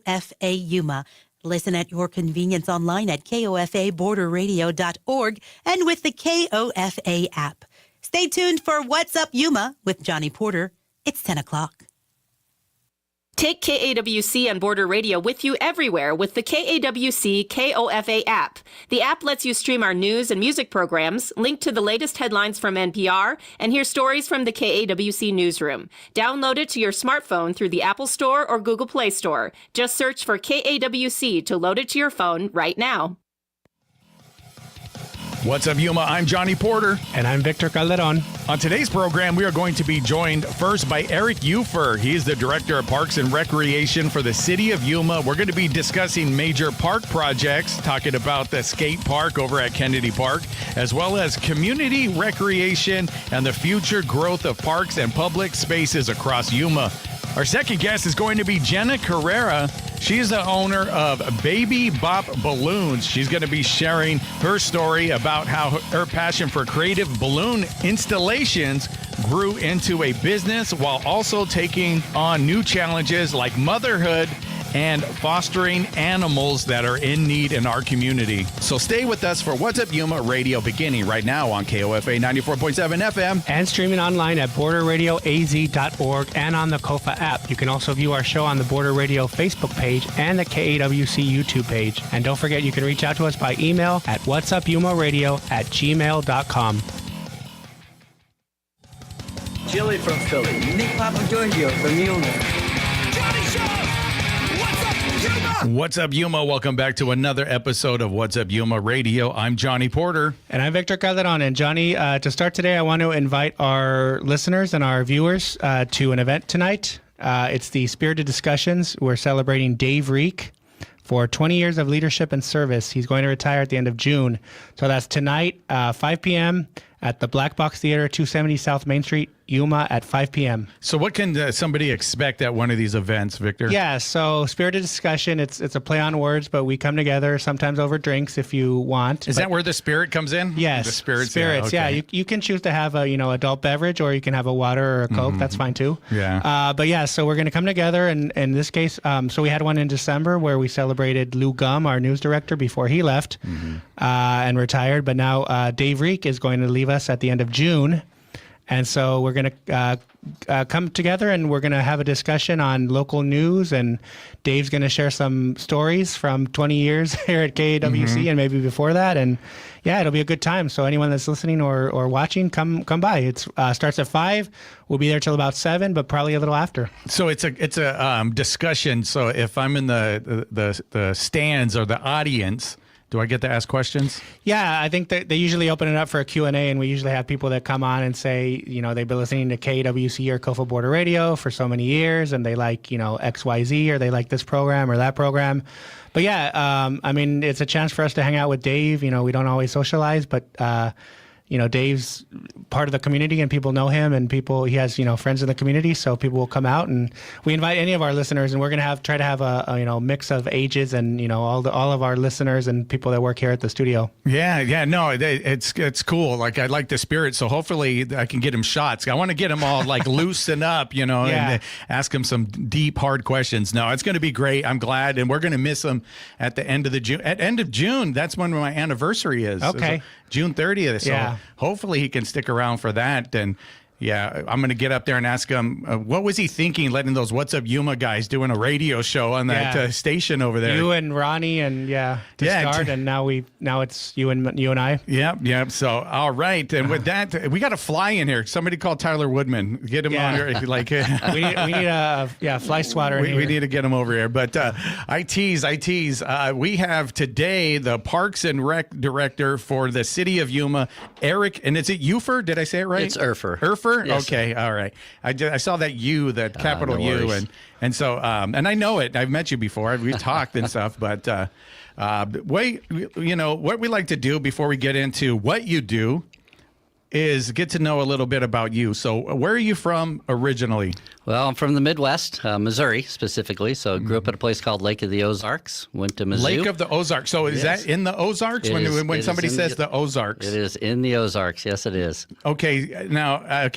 KOFA Yuma. Listen at your convenience online at kofaborderradio.org and with the KOFA app. Stay tuned for What's Up Yuma with Johnny Porter. It's 10 o'clock. Take KAWC on Border Radio with you everywhere with the KAWC KOFA app. The app lets you stream our news and music programs, link to the latest headlines from NPR, and hear stories from the KAWC newsroom. Download it to your smartphone through the Apple Store or Google Play Store. Just search for KAWC to load it to your phone right now. What's up, Yuma? I'm Johnny Porter. And I'm Victor Calderon. On today's program, we are going to be joined first by Eric Urfer. He is the Director of Parks and Recreation for the City of Yuma. We're going to be discussing major park projects, talking about the skate park over at Kennedy Park, as well as community recreation and the future growth of parks and public spaces across Yuma. Our second guest is going to be Jenna Kierra. She's the owner of Baby Bop Balloonz. She's going to be sharing her story about how her passion for creative balloon installations grew into a business while also taking on new challenges like motherhood and fostering animals that are in need in our community. So stay with us for What's Up Yuma Radio, beginning right now on KOFA 94.7 FM. And streaming online at borderradioaz.org and on the KOFA app. You can also view our show on the Border Radio Facebook page and the KAWC YouTube page. And don't forget, you can reach out to us by email at whatsupyumaradio@gmail.com. Jilly from Philly. Nick Papa Giorgio from Yuma. Johnny Show! What's up, Yuma? What's up, Yuma? Welcome back to another episode of What's Up Yuma Radio. I'm Johnny Porter. And I'm Victor Calderon. And Johnny, to start today, I want to invite our listeners and our viewers to an event tonight. It's the Spirited Discussions. We're celebrating Dave Reek for 20 years of leadership and service. He's going to retire at the end of June. So that's tonight, 5 p.m. at the Black Box Theater, 270 South Main Street, Yuma, at 5 p.m. So what can somebody expect at one of these events, Victor? Yeah, so Spirited Discussion, it's a play on words, but we come together sometimes over drinks if you want. Is that where the spirit comes in? Yes. The spirits, yeah. Okay. You can choose to have a adult beverage, or you can have a water or a Coke. That's fine too. Yeah. But yeah, so we're going to come together, and in this case, so we had one in December where we celebrated Lou Gum, our news director, before he left and retired. But now Dave Reek is going to leave us at the end of June. And so we're going to come together and we're going to have a discussion on local news. And Dave's going to share some stories from 20 years here at KAWC and maybe before that. And yeah, it'll be a good time. So anyone that's listening or watching, come by. It starts at 5. We'll be there till about 7, but probably a little after. So it's a discussion. So if I'm in the stands or the audience, do I get to ask questions? Yeah, I think that they usually open it up for a Q&A, and we usually have people that come on and say, they've been listening to KWC or KOFA Border Radio for so many years, and they like, XYZ, or they like this program or that program. But yeah, it's a chance for us to hang out with Dave. We don't always socialize, but Dave's part of the community and people know him, and he has, friends in the community. So people will come out, and we invite any of our listeners, and we're going to try to have a mix of ages and, all of our listeners and people that work here at the studio. Yeah. No, it's cool. Like, I like the spirit. So hopefully I can get him shots. I want to get them all like loosen up, and ask them some deep, hard questions. No, it's going to be great. I'm glad. And we're going to miss them at the end of June. That's when my anniversary is. Okay. So June 30th. So hopefully he can stick around for that. And yeah, I'm going to get up there and ask him, what was he thinking letting those What's Up Yuma guys doing a radio show on that station over there? You and Ronnie and start, and now it's you and I. Yep. So, all right. And with that, we got a fly in here. Somebody call Tyler Woodman. Get him on here. Like, we need a fly swatter. We need to get him over here. But I tease. We have today the Parks and Rec Director for the City of Yuma, Eric, and is it Urfer? Did I say it right? It's Urfer. Urfer? Yes, okay, all right. I saw that U, that capital U, worries. and so and I know it. I've met you before. We've talked and stuff, but what we like to do before we get into what you do, is get to know a little bit about you. So where are you from originally? Well, I'm from the Midwest, Missouri specifically. So grew up at a place called Lake of the Ozarks. Went to Mizzou. Lake of the Ozarks. So is that in the Ozarks? When somebody says the Ozarks. It is in the Ozarks. Yes, it is. Okay. Now,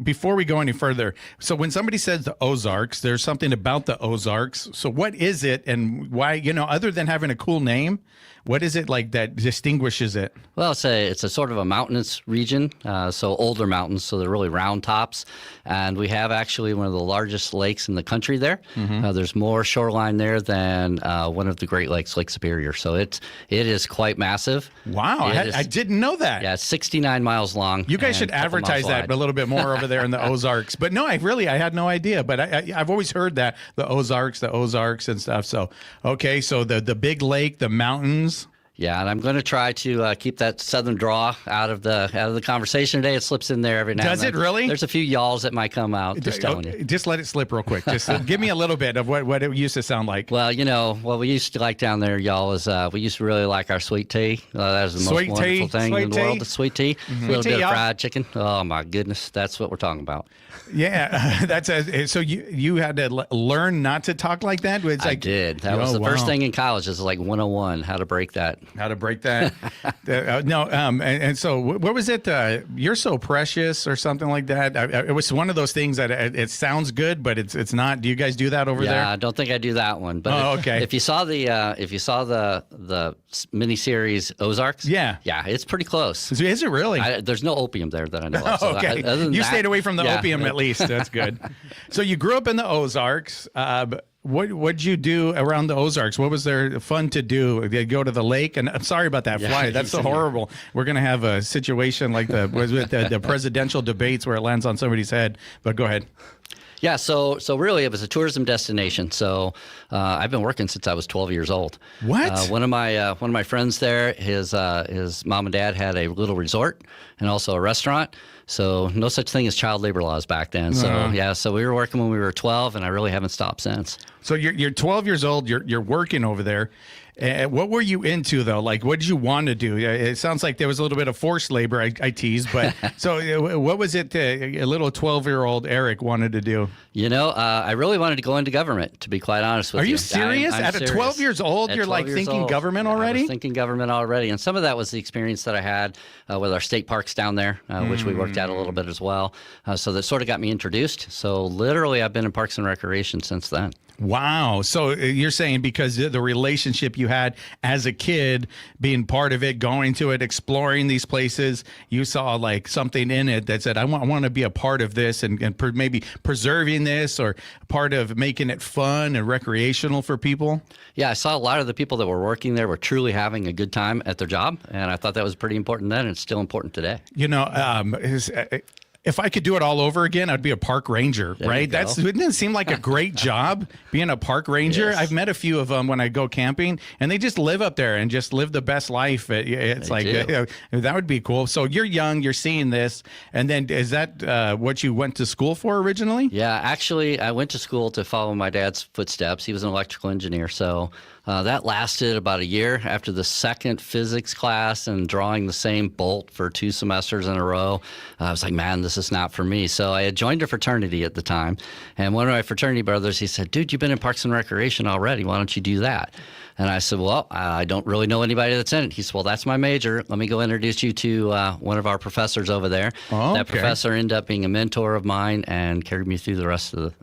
before we go any further, so when somebody says the Ozarks, there's something about the Ozarks. So what is it and why, other than having a cool name, what is it like that distinguishes it? Well, it's a sort of a mountainous region, so older mountains, so they're really round tops. And we have actually one of the largest lakes in the country there. There's more shoreline there than one of the Great Lakes, Lake Superior. So it is quite massive. Wow, I didn't know that. Yeah, it's 69 miles long. You guys should advertise that a little bit more over there in the Ozarks. But no, I had no idea. But I've always heard that, the Ozarks and stuff. So, okay, so the big lake, the mountains. Yeah, and I'm going to try to keep that southern draw out of the conversation today. It slips in there every now and then. Does it really? There's a few y'alls that might come out. Just telling you. Just let it slip real quick. Just give me a little bit of what it used to sound like. Well, what we used to like down there, y'all, is we used to really like our sweet tea. That was the most wonderful thing in the world. The sweet tea, a little bit of fried chicken. Oh my goodness, that's what we're talking about. Yeah, so you had to learn not to talk like that. It's I did. That was the first thing in college. Is like 101, how to break that. And so what was it? You're so precious or something like that. It was one of those things that it sounds good, but it's not. Do you guys do that over there? Yeah, I don't think I do that one. But okay. If you saw the miniseries Ozarks, yeah, it's pretty close. Is it really? There's no opium there that I know of. So okay, you stayed away from the opium at least. That's good. So you grew up in the Ozarks. What'd you do around the Ozarks? What was there fun to do? Did you go to the lake? And I'm sorry about that fly. That's so horrible. We're going to have a situation like the presidential debates where it lands on somebody's head. But go ahead. Yeah, so really it was a tourism destination. So I've been working since I was 12 years old. What? One of my friends there, his mom and dad had a little resort and also a restaurant. So no such thing as child labor laws back then. So so we were working when we were 12, and I really haven't stopped since. So you're 12 years old. You're working over there. What were you into though? Like, what did you want to do? It sounds like there was a little bit of forced labor. I tease, but so what was it? A little 12-year-old Eric wanted to do. I really wanted to go into government. To be quite honest with you. Are you serious? I'm At serious. 12 years old, you're like thinking government already? I was thinking government already, and some of that was the experience that I had with our state parks down there, which we worked at a little bit as well. So that sort of got me introduced. So literally, I've been in Parks and Recreation since then. Wow. So you're saying because the relationship you had as a kid, being part of it, going to it, exploring these places, you saw like something in it that said, I want to be a part of this and maybe preserving this or part of making it fun and recreational for people? Yeah, I saw a lot of the people that were working there were truly having a good time at their job. And I thought that was pretty important then, and it's still important today. If I could do it all over again, I'd be a park ranger, right? Wouldn't it seem like a great job being a park ranger? Yes. I've met a few of them when I go camping, and they just live up there and just live the best life. It's that would be cool. So you're young, you're seeing this, and then is that what you went to school for originally? Yeah, actually, I went to school to follow my dad's footsteps. He was an electrical engineer, so that lasted about a year. After the second physics class and drawing the same bolt for 2 semesters in a row, I was like, man, this is not for me. So I had joined a fraternity at the time, and one of my fraternity brothers, he said, dude, you've been in Parks and Recreation already. Why don't you do that? And I said, well, I don't really know anybody that's in it. He said, well, that's my major. Let me go introduce you to one of our professors over there. Oh, that professor ended up being a mentor of mine and carried me through the rest of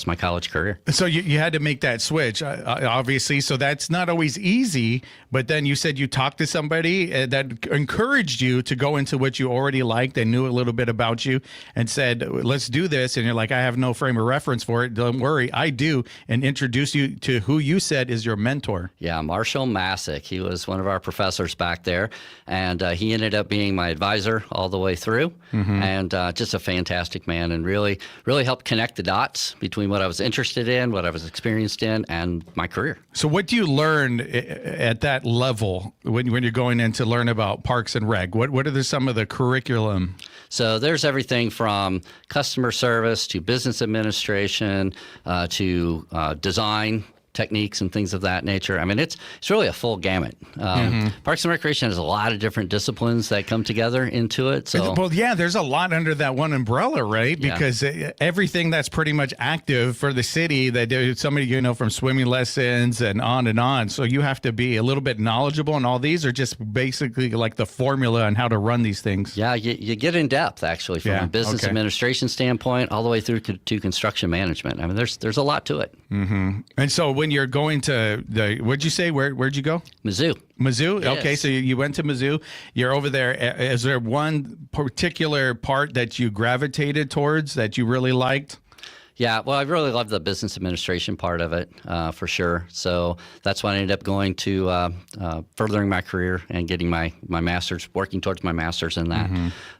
my college career. So you had to make that switch, obviously. So that's not always easy. But then you said you talked to somebody that encouraged you to go into what you already liked and knew a little bit about you and said, let's do this. And you're like, I have no frame of reference for it. Don't worry, I do. And introduce you to who you said is your mentor. Yeah, Marshall Masick. He was one of our professors back there, and he ended up being my advisor all the way through, and just a fantastic man, and really helped connect the dots between what I was interested in, what I was experienced in, and my career. So what do you learn at that level when you're going in to learn about Parks and Rec? What are some of the curriculum? So there's everything from customer service to business administration to design, techniques and things of that nature. I mean, it's really a full gamut. Parks and Recreation has a lot of different disciplines that come together into it. So, well, yeah, there's a lot under that one umbrella, right? Because everything that's pretty much active for the city, that somebody, from swimming lessons and on. So you have to be a little bit knowledgeable, and all these are just basically like the formula on how to run these things. Yeah, you get in depth, actually, from a business administration standpoint all the way through to construction management. I mean, there's a lot to it. And so when you're going to what'd you say? Where'd you go? Mizzou. Mizzou? Yes. Okay, so you went to Mizzou. You're over there. Is there one particular part that you gravitated towards that you really liked? Yeah, well, I really love the business administration part of it, for sure. So that's why I ended up going to furthering my career and getting my master's, working towards my master's in that.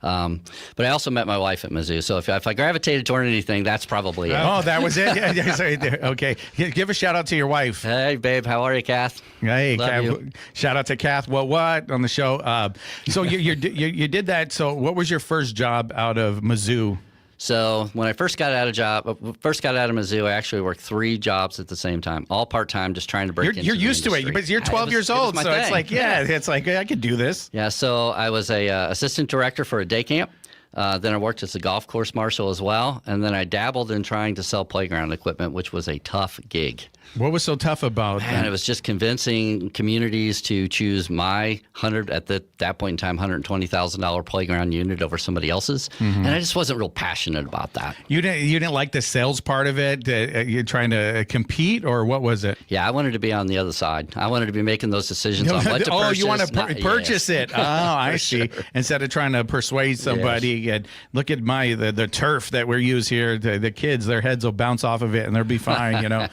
But I also met my wife at Mizzou. So if I gravitated toward anything, that's probably it. Oh, that was it? Okay. Give a shout out to your wife. Hey, babe. How are you, Kath? Hey, Love Kath, you. Shout out to Kath. Well, what on the show? So you did that. So what was your first job out of Mizzou? So when I first got out of Mizzou, I actually worked 3 jobs at the same time, all part-time, just trying to break into You're the used to industry. it, but you're 12 years It was old, my so it's thing. like, it's like, I could do this. Yeah, so I was a assistant director for a day camp. Then I worked as a golf course marshal as well. And then I dabbled in trying to sell playground equipment, which was a tough gig. What was so tough about And it was just convincing communities to choose my at that point in time, $120,000 playground unit over somebody else's. And I just wasn't real passionate about that. You didn't like the sales part of it? You're trying to compete, or what was it? Yeah, I wanted to be on the other side. I wanted to be making those decisions on what to purchase. You want to purchase it. Oh, I see. Sure. Instead of trying to persuade somebody, and look at the turf that we use here. The kids, their heads will bounce off of it and they'll be fine,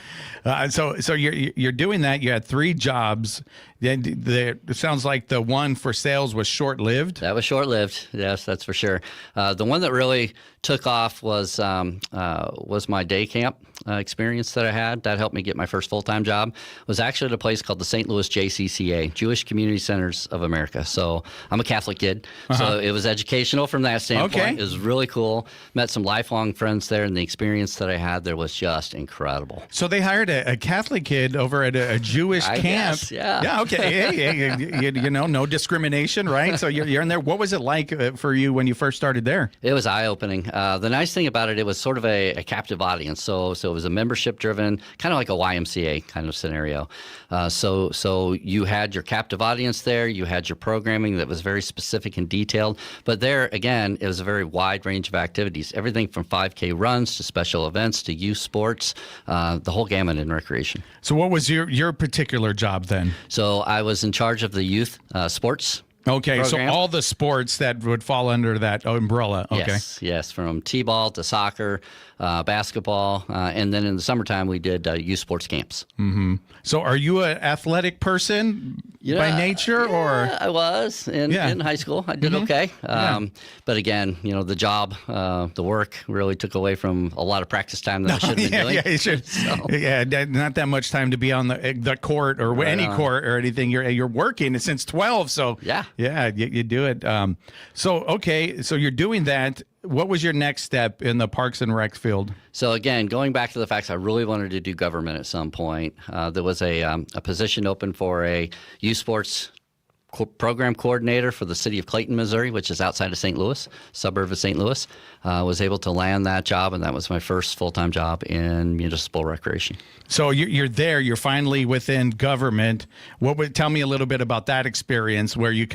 So you're doing that. You had 3 jobs. Then it sounds like the one for sales was short-lived. That was short-lived. Yes, that's for sure. The one that really took off was my day camp experience that I had. That helped me get my first full-time job. It was actually at a place called the St. Louis JCCA, Jewish Community Centers of America. So I'm a Catholic kid, so it was educational from that standpoint. Okay. It was really cool. Met some lifelong friends there, and the experience that I had there was just incredible. So they hired a Catholic kid over at a Jewish I camp. guess, yeah. Yeah. Okay. Hey, no discrimination, right? So you're in there. What was it like for you when you first started there? It was eye-opening. The nice thing about it was sort of a captive audience. So it was a membership-driven, kind of like a YMCA kind of scenario. So you had your captive audience there. You had your programming that was very specific and detailed. But there, again, it was a very wide range of activities. Everything from 5K runs to special events to youth sports, the whole gamut in recreation. So what was your particular job then? So I was in charge of the youth sports. Okay, program. so all the sports that would fall under that umbrella. Okay. Yes, from t-ball to soccer, basketball, and then in the summertime we did youth sports camps. So are you an athletic person by nature, or? I was in high school. I did okay. But again, the job, the work really took away from a lot of practice time that I should have been doing. Yeah, you should. So. Yeah, not that much time to be on the court or any court or anything. You're working since 12, so you do it. So you're doing that. What was your next step in the Parks and Rec field? So again, going back to the facts, I really wanted to do government at some point. There was a position open for a youth sports program coordinator for the city of Clayton, Missouri, which is outside of St. Louis, suburb of St. Louis. Was able to land that job, and that was my first full-time job in municipal recreation. So you're there. You're finally within government. Tell me a little bit about that experience, where you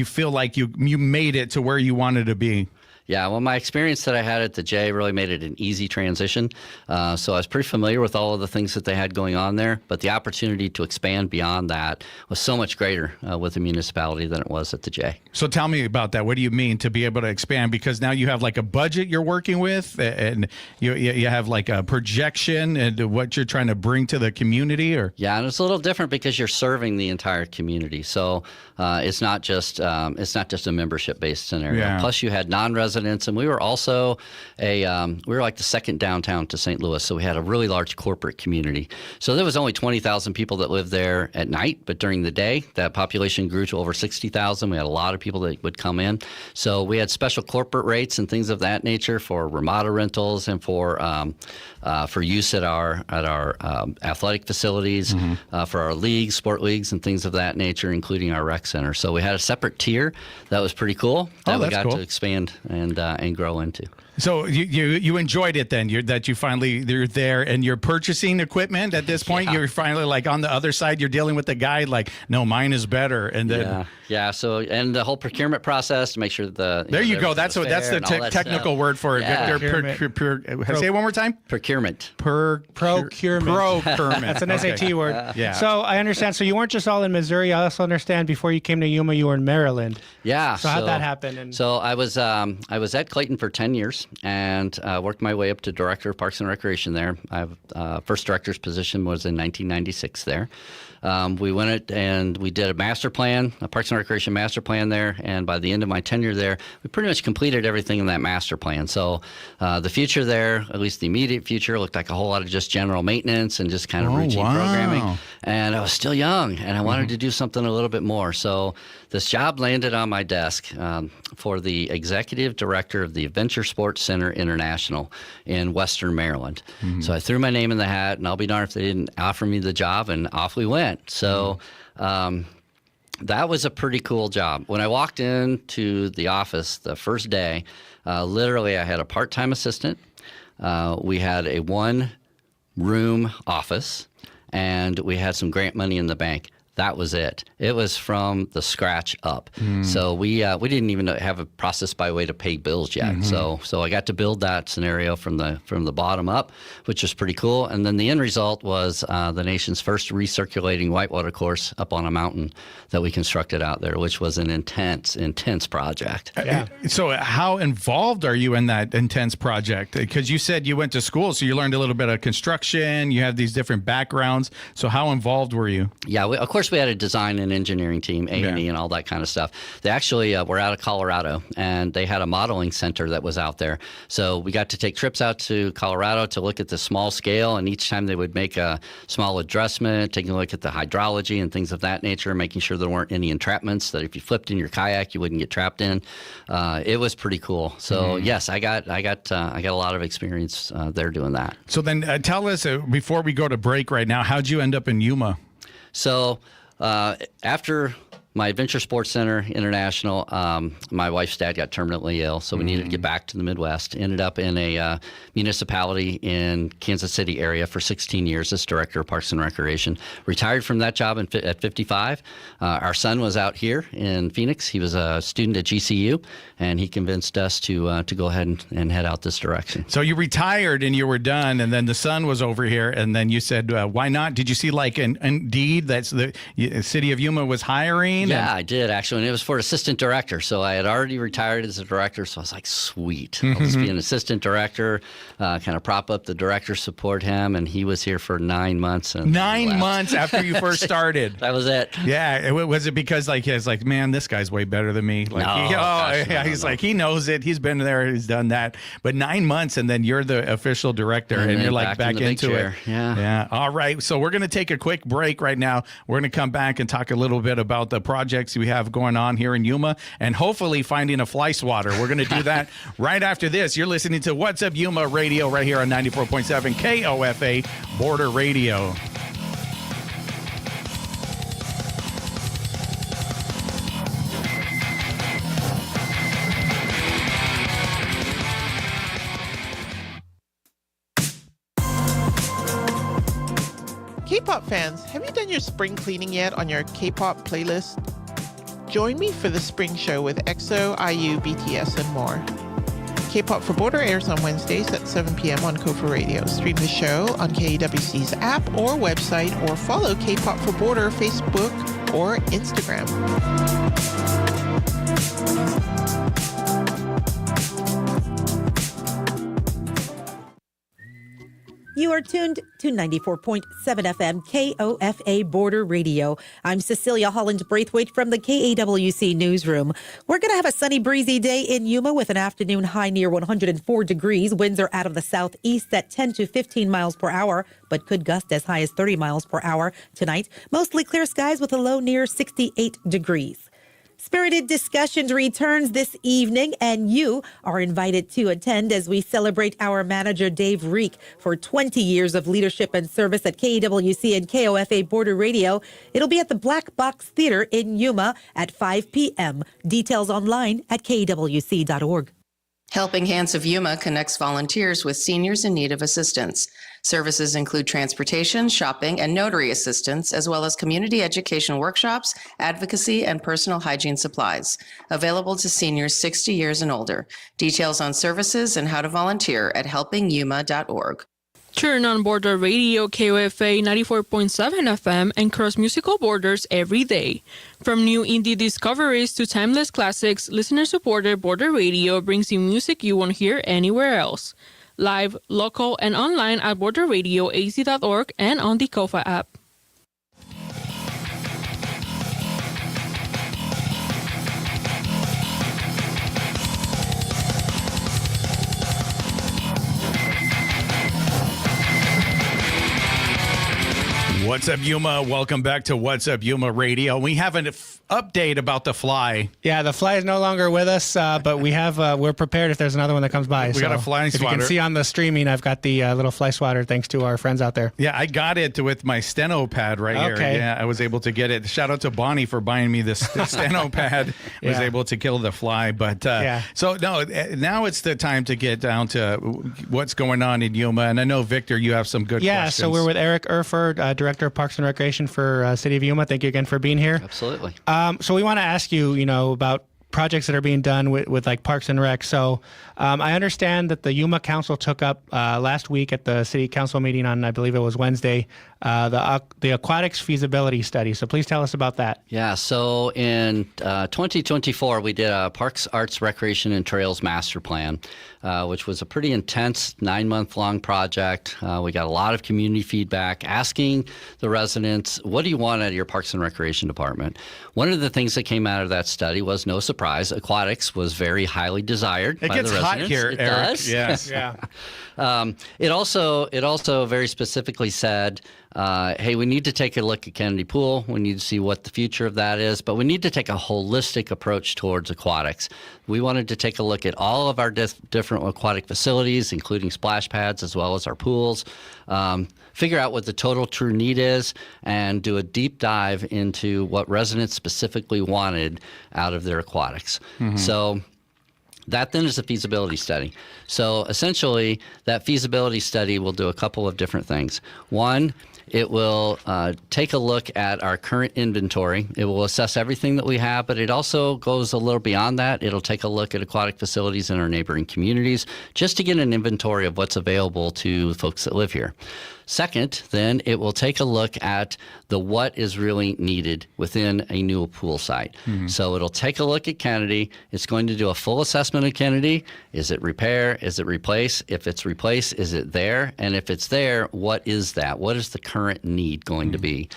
feel like you made it to where you wanted to be. Yeah, well, my experience that I had at the J really made it an easy transition. So I was pretty familiar with all of the things that they had going on there, but the opportunity to expand beyond that was so much greater with the municipality than it was at the J. So tell me about that. What do you mean to be able to expand? Because now you have like a budget you're working with, and you have like a projection and what you're trying to bring to the community, or? Yeah, and it's a little different because you're serving the entire community. So it's not just a membership-based scenario. Yeah. Plus, you had non-residents residents, and we were also we were like the second downtown to St. Louis, so we had a really large corporate community. So there was only 20,000 people that lived there at night, but during the day, that population grew to over 60,000. We had a lot of people that would come in. So we had special corporate rates and things of that nature for Ramada rentals and for use at our athletic facilities, for our leagues, sport leagues, and things of that nature, including our rec center. So we had a separate tier that was pretty cool that we got to expand and grow into. So you enjoyed it then, that you're there and you're purchasing equipment at this point. You're finally like on the other side. You're dealing with the guy like, no, mine is better. And then So and the whole procurement process to make sure that there you go. That's the technical word for it. Victor, say it one more time. Procurement. Procurement. That's an SAT word. Yeah. So I understand. So you weren't just all in Missouri. I also understand before you came to Yuma, you were in Maryland. Yeah. So how'd that happen? So I was at Clayton for 10 years and worked my way up to director of Parks and Recreation there. First director's position was in 1996 there. We went and we did a master plan, a Parks and Recreation master plan there, and by the end of my tenure there, we pretty much completed everything in that master plan. So the future there, at least the immediate future, looked like a whole lot of just general maintenance and just kind of routine programming. And I was still young, and I wanted to do something a little bit more. So this job landed on my desk for the executive director of the Adventure Sports Center International in Western Maryland. So I threw my name in the hat, and I'll be darned if they didn't offer me the job, and off we went. So that was a pretty cool job. When I walked into the office the first day, literally I had a part-time assistant. We had a one-room office, and we had some grant money in the bank. That was it. It was from the scratch up. So we didn't even have a process by way to pay bills yet. So I got to build that scenario from the bottom up, which was pretty cool. And then the end result was the nation's first recirculating whitewater course up on a mountain that we constructed out there, which was an intense project. Yeah. So how involved are you in that intense project? Because you said you went to school, so you learned a little bit of construction. You have these different backgrounds. So how involved were you? Yeah, of course we had a design and engineering team, A&E and all that kind of stuff. They actually were out of Colorado, and they had a modeling center that was out there. So we got to take trips out to Colorado to look at the small scale, and each time they would make a small adjustment, taking a look at the hydrology and things of that nature, making sure there weren't any entrapments that if you flipped in your kayak, you wouldn't get trapped in. It was pretty cool. So yes, I got a lot of experience there doing that. So then tell us, before we go to break right now, how'd you end up in Yuma? So after my Adventure Sports Center International, my wife's dad got terminally ill, so we needed to get back to the Midwest. Ended up in a municipality in Kansas City area for 16 years as director of Parks and Recreation. Retired from that job at 55. Our son was out here in Phoenix. He was a student at GCU, and he convinced us to go ahead and head out this direction. So you retired and you were done, and then the son was over here, and then you said, why not? Did you see like Indeed that's the City of Yuma was hiring? Yeah, I did actually, and it was for assistant director. So I had already retired as a director, so I was like, sweet, I'll just be an assistant director, kind of prop up the director, support him, and he was here for 9 months. And 9 months after you first started. That was it. Yeah, was it because like he's like, man, this guy's way better than me? Like, he's like, he knows it. He's been there. He's done that. But 9 months, and then you're the official director, and you're like back into it. Yeah. All right. So we're gonna take a quick break right now. We're gonna come back and talk a little bit about the projects we have going on here in Yuma, and hopefully finding a fly swatter. We're gonna do that right after this. You're listening to What's Up Yuma Radio right here on 94.7 KOFA Border Radio. K-pop fans, have you done your spring cleaning yet on your K-pop playlist? Join me for the Spring Show with EXO, IU, BTS, and more. K-pop for Border airs on Wednesdays at 7 p.m. on Kofa Radio. Stream the show on KAWC's app or website, or follow K-pop for Border Facebook or Instagram. You are tuned to 94.7 FM KOFA Border Radio. I'm Cecilia Holland-Braithwaite from the KAWC Newsroom. We're going to have a sunny, breezy day in Yuma with an afternoon high near 104 degrees. Winds are out of the southeast at 10 to 15 miles per hour, but could gust as high as 30 miles per hour tonight. Mostly clear skies with a low near 68 degrees. Spirited Discussions returns this evening, and you are invited to attend as we celebrate our manager, Dave Reek, for 20 years of leadership and service at KAWC and KOFA Border Radio. It'll be at the Black Box Theater in Yuma at 5 p.m. Details online at kwc.org. Helping Hands of Yuma connects volunteers with seniors in need of assistance. Services include transportation, shopping, and notary assistance, as well as community education workshops, advocacy, and personal hygiene supplies. Available to seniors 60 years and older. Details on services and how to volunteer at helpingyuma.org. Turn on Border Radio KOFA 94.7 FM and cross musical borders every day. From new indie discoveries to timeless classics, listener-supported Border Radio brings you music you won't hear anywhere else. Live, local, and online at borderradioaz.org and on the KOFA app. What's up, Yuma? Welcome back to What's Up, Yuma Radio. We have an update about the fly. Yeah, the fly is no longer with us, but we have we're prepared if there's another one that comes by. We got a fly swatter. If you can see on the streaming, I've got the little fly swatter thanks to our friends out there. Yeah, I got it with my steno pad right here. Yeah, I was able to get it. Shout out to Bonnie for buying me this steno pad. Was able to kill the fly. But so no, now it's the time to get down to what's going on in Yuma. And I know, Victor, you have some good questions. So we're with Eric Urfer, Director of Parks and Recreation for City of Yuma. Thank you again for being here. Absolutely. So we want to ask you, about projects that are being done with like Parks and Rec. So I understand that the Yuma Council took up last week at the City Council meeting on, I believe it was Wednesday, the aquatics feasibility study. So please tell us about that. Yeah, so in 2024, we did a Parks, Arts, Recreation, and Trails Master Plan, which was a pretty intense 9-month-long project. We got a lot of community feedback asking the residents, what do you want out of your Parks and Recreation Department? One of the things that came out of that study was, no surprise, aquatics was very highly desired by the residents. It gets hot here, it Eric. Does. Yes. It also very specifically said, hey, we need to take a look at Kennedy Pool. We need to see what the future of that is, but we need to take a holistic approach towards aquatics. We wanted to take a look at all of our different aquatic facilities, including splash pads as well as our pools, figure out what the total true need is, and do a deep dive into what residents specifically wanted out of their aquatics. Mm-hmm. So that then is a feasibility study. So essentially, that feasibility study will do a couple of different things. One, it will take a look at our current inventory. It will assess everything that we have, but it also goes a little beyond that. It'll take a look at aquatic facilities in our neighboring communities just to get an inventory of what's available to folks that live here. Second, then it will take a look at the what is really needed within a new pool site. Mm-hmm. So it'll take a look at Kennedy. It's going to do a full assessment of Kennedy. Is it repair? Is it replace? If it's replace, is it there? And if it's there, what is that? What is the current need going to be?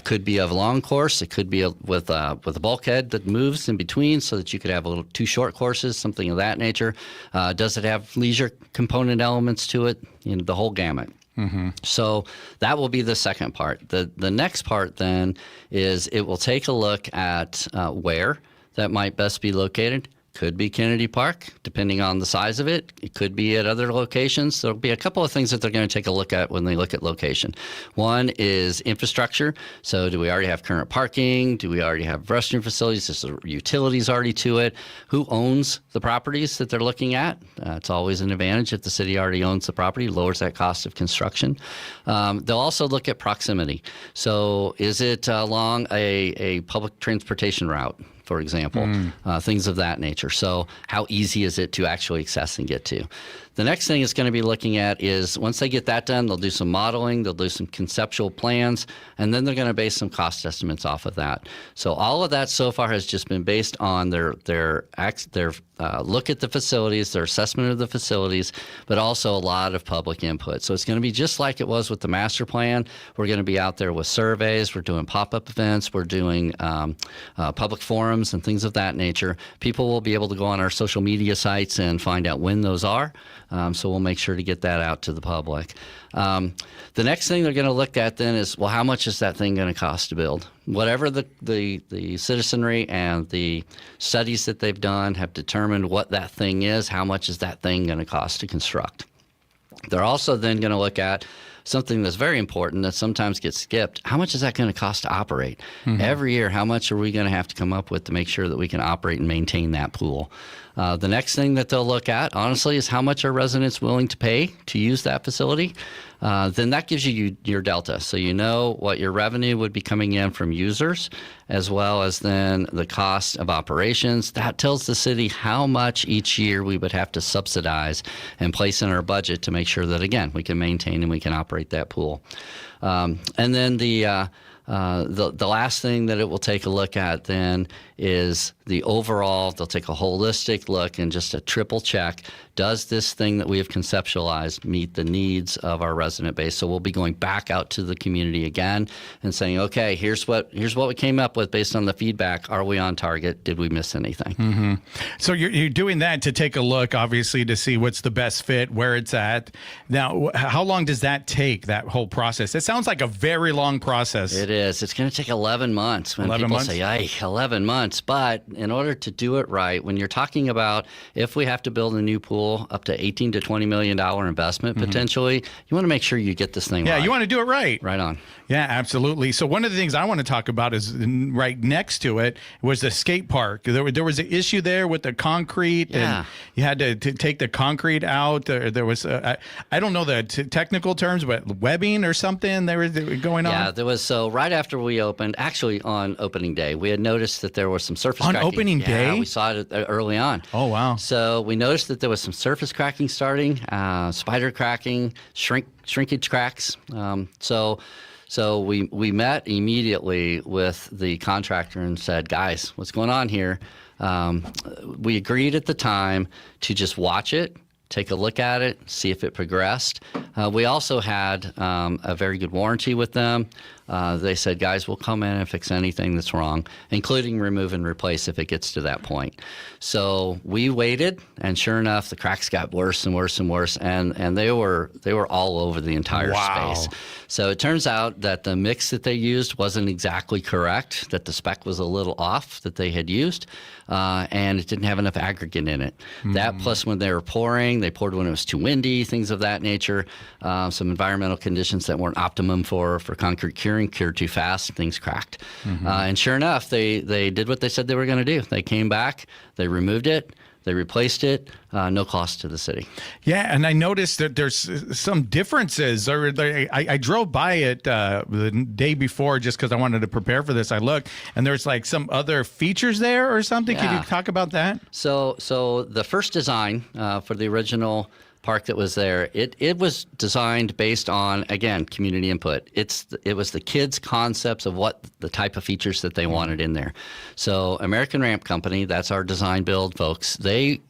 Could be a long course. It could be with a bulkhead that moves in between so that you could have a little 2 short courses, something of that nature. Does it have leisure component elements to it? The whole gamut. Mm-hmm. So that will be the second part. The next part then is it will take a look at where that might best be located. Could be Kennedy Park, depending on the size of it. It could be at other locations. There'll be a couple of things that they're going to take a look at when they look at location. One is infrastructure. So do we already have current parking? Do we already have restroom facilities? Is there utilities already to it? Who owns the properties that they're looking at? It's always an advantage if the city already owns the property, lowers that cost of construction. They'll also look at proximity. So is it along a public transportation route, for example, things of that nature. So how easy is it to actually access and get to? The next thing it's going to be looking at is once they get that done, they'll do some modeling, they'll do some conceptual plans, and then they're going to base some cost estimates off of that. So all of that so far has just been based on their look at the facilities, their assessment of the facilities, but also a lot of public input. So it's going to be just like it was with the master plan. We're going to be out there with surveys. We're doing pop-up events. We're doing public forums and things of that nature. People will be able to go on our social media sites and find out when those are. So we'll make sure to get that out to the public. The next thing they're going to look at then is, well, how much is that thing going to cost to build? Whatever the citizenry and the studies that they've done have determined what that thing is, how much is that thing going to cost to construct? They're also then going to look at something that's very important that sometimes gets skipped. How much is that going to cost to operate? Every year, how much are we going to have to come up with to make sure that we can operate and maintain that pool? The next thing that they'll look at, honestly, is how much are residents willing to pay to use that facility? Then that gives you your delta. So you know what your revenue would be coming in from users, as well as then the cost of operations. That tells the city how much each year we would have to subsidize and place in our budget to make sure that, again, we can maintain and we can operate that pool. And then the last thing that it will take a look at then is the overall. They'll take a holistic look and just a triple check. Does this thing that we have conceptualized meet the needs of our resident base? So we'll be going back out to the community again and saying, okay, here's what we came up with based on the feedback. Are we on target? Did we miss anything? So you're doing that to take a look, obviously, to see what's the best fit, where it's at. Now, how long does that take, that whole process? It sounds like a very long process. It is. It's going to take 11 months. When 11 people months? say, "Ay, 11 months." But in order to do it right, when you're talking about if we have to build a new pool, up to $18 to $20 million investment potentially, you want to make sure you get this thing right. Yeah, you want to do it right. Right on. Yeah, absolutely. So one of the things I want to talk about is right next to it was the skate park. There was an issue there with the concrete, and you had to take the concrete out. There was, I don't know the technical terms, but webbing or something they were going on? Yeah, there was. So right after we opened, actually on opening day, we had noticed that there was some surface on cracking. Opening day? Yeah, we saw it early on. Oh, wow. So we noticed that there was some surface cracking starting, spider cracking, shrinkage cracks. So we met immediately with the contractor and said, guys, what's going on here? We agreed at the time to just watch it, take a look at it, see if it progressed. We also had a very good warranty with them. They said, guys, we'll come in and fix anything that's wrong, including remove and replace if it gets to that point. So we waited, and sure enough, the cracks got worse and worse and worse, and they were all over the entire space. So it turns out that the mix that they used wasn't exactly correct, that the spec was a little off that they had used, and it didn't have enough aggregate in it. That plus when they were pouring, they poured when it was too windy, things of that nature, some environmental conditions that weren't optimum for concrete curing, cured too fast, things cracked. And sure enough, they did what they said they were going to do. They came back, they removed it, they replaced it, no cost to the city. Yeah, and I noticed that there's some differences. I drove by it the day before just because I wanted to prepare for this. I looked, and there's like some other features there or something. Yeah. Can you talk about that? So the first design for the original park that was there, it was designed based on, again, community input. It was the kids' concepts of what the type of features that they wanted in there. So American Ramp Company, that's our design build folks, they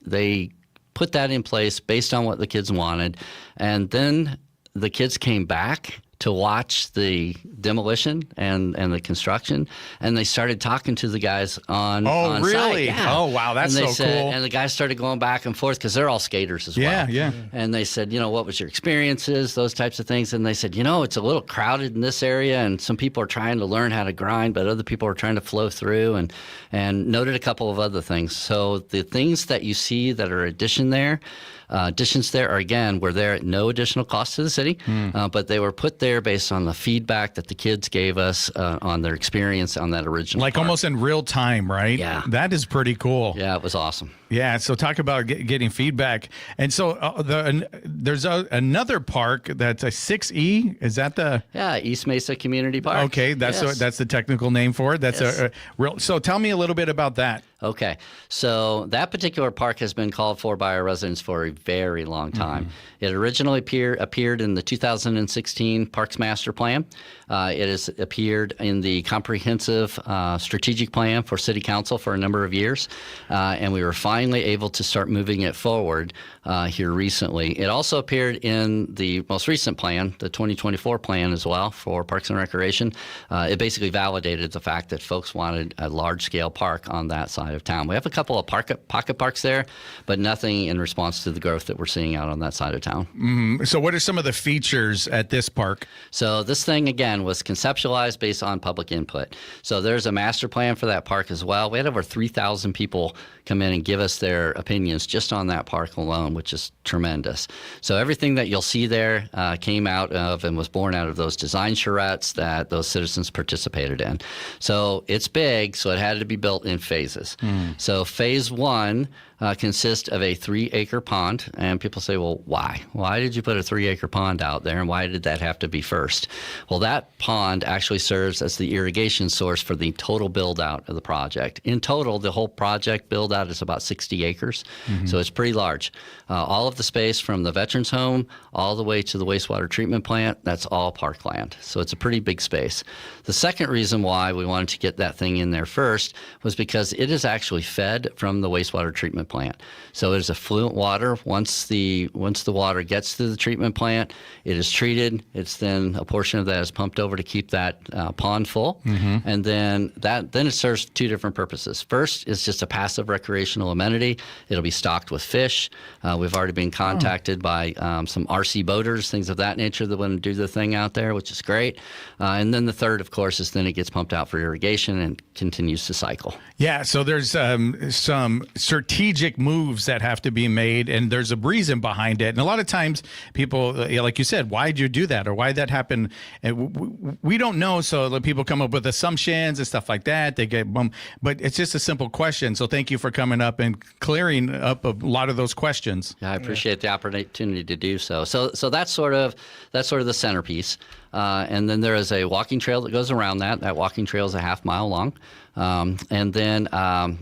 put that in place based on what the kids wanted, and then the kids came back to watch the demolition and the construction, and they started talking to the guys on really? site. Yeah. Oh, wow, that's and so cool. And the guys started going back and forth because they're all skaters as well. Yeah. And they said, what was your experiences, those types of things. And they said, it's a little crowded in this area, and some people are trying to learn how to grind, but other people are trying to flow through, and noted a couple of other things. So the things that you see that are additions there are, again, were there at no additional cost to the city, but they were put there based on the feedback that the kids gave us on their experience on that original Like park. almost in real time, right? Yeah. That is pretty cool. Yeah, it was awesome. Yeah, so talk about getting feedback. And so there's another park that's a 6E. Is that the? Yeah, East Mesa Community Park. Okay, that's Yes. that's the technical name for it. That's Yes. a real. So tell me a little bit about that. Okay, so that particular park has been called for by our residents for a very long time. It originally appeared in the 2016 Parks Master Plan. It has appeared in the Comprehensive Strategic Plan for City Council for a number of years, and we were finally able to start moving it forward here recently. It also appeared in the most recent plan, the 2024 plan as well for Parks and Recreation. It basically validated the fact that folks wanted a large-scale park on that side of town. We have a couple of pocket parks there, but nothing in response to the growth that we're seeing out on that side of town. So what are some of the features at this park? So this thing, again, was conceptualized based on public input. So there's a master plan for that park as well. We had over 3,000 people come in and give us their opinions just on that park alone, which is tremendous. So everything that you'll see there came out of and was born out of those design charrettes that those citizens participated in. So it's big, so it had to be built in phases. So phase 1 consists of a 3-acre pond. And people say, well, why? Why did you put a 3-acre pond out there, and why did that have to be first? Well, that pond actually serves as the irrigation source for the total build-out of the project. In total, the whole project build-out is about 60 acres, so it's pretty large. All of the space from the Veterans Home all the way to the wastewater treatment plant, that's all parkland. So it's a pretty big space. The second reason why we wanted to get that thing in there first was because it is actually fed from the wastewater treatment plant. So it is affluent water. Once the water gets to the treatment plant, it is treated. It's then a portion of that is pumped over to keep that pond full, and then it serves 2 different purposes. First is just a passive recreational amenity. It'll be stocked with fish. We've already been contacted by some RC boaters, things of that nature, that want to do the thing out there, which is great. And then the third, of course, is then it gets pumped out for irrigation and continues to cycle. Yeah, so there's some strategic moves that have to be made, and there's a reason behind it. And a lot of times people, like you said, why did you do that, or why did that happen? And we don't know, so people come up with assumptions and stuff like that. They get but it's just a simple question. So thank you for coming up and clearing up a lot of those questions. Yeah, I appreciate the opportunity to do so. So that's sort of the centerpiece. And then there is a walking trail that goes around that. That walking trail is a half mile long. And then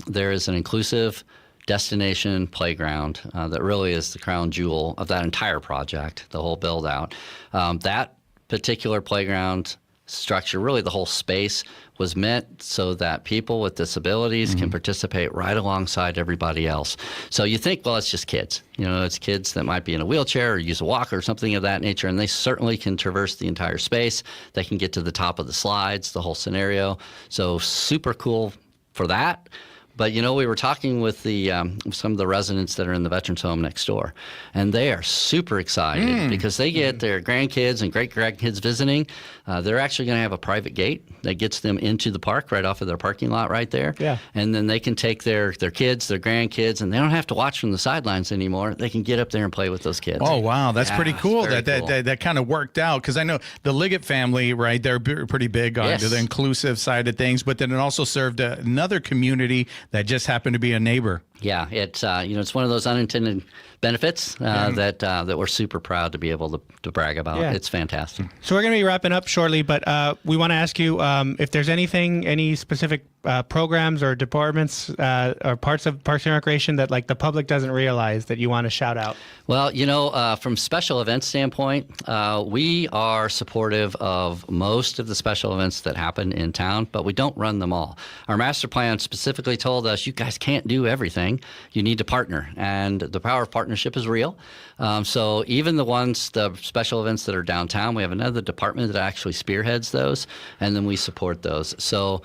there is an inclusive destination playground that really is the crown jewel of that entire project, the whole build out. That particular playground structure, really the whole space, was meant so that people with disabilities can participate right alongside everybody else. So you think, well, it's just kids. It's kids that might be in a wheelchair or use a walker or something of that nature, and they certainly can traverse the entire space. They can get to the top of the slides, the whole scenario. So super cool for that. But, we were talking with some of the residents that are in the Veterans Home next door, and they are super excited because they get their grandkids and great-grandkids visiting. They're actually going to have a private gate that gets them into the park right off of their parking lot right there. Yeah. And then they can take their kids, their grandkids, and they don't have to watch from the sidelines anymore. They can get up there and play with those kids. Oh, wow. That's pretty cool. Very cool. That kind of worked out, because I know the Liggett family, right, they're pretty big on the inclusive side of things, but then it also served another community that just happened to be a neighbor. Yeah, it's it's one of those unintended benefits that we're super proud to be able to brag about. Yeah. It's fantastic. So we're going to be wrapping up shortly, but we want to ask you if there's any specific programs or departments or parts of Parks and Recreation that the public doesn't realize that you want to shout out. Well, from special events standpoint, we are supportive of most of the special events that happen in town, but we don't run them all. Our master plan specifically told us, you guys can't do everything. You need to partner, and the power of partnership is real. So even the special events that are downtown, we have another department that actually spearheads those, and then we support those. So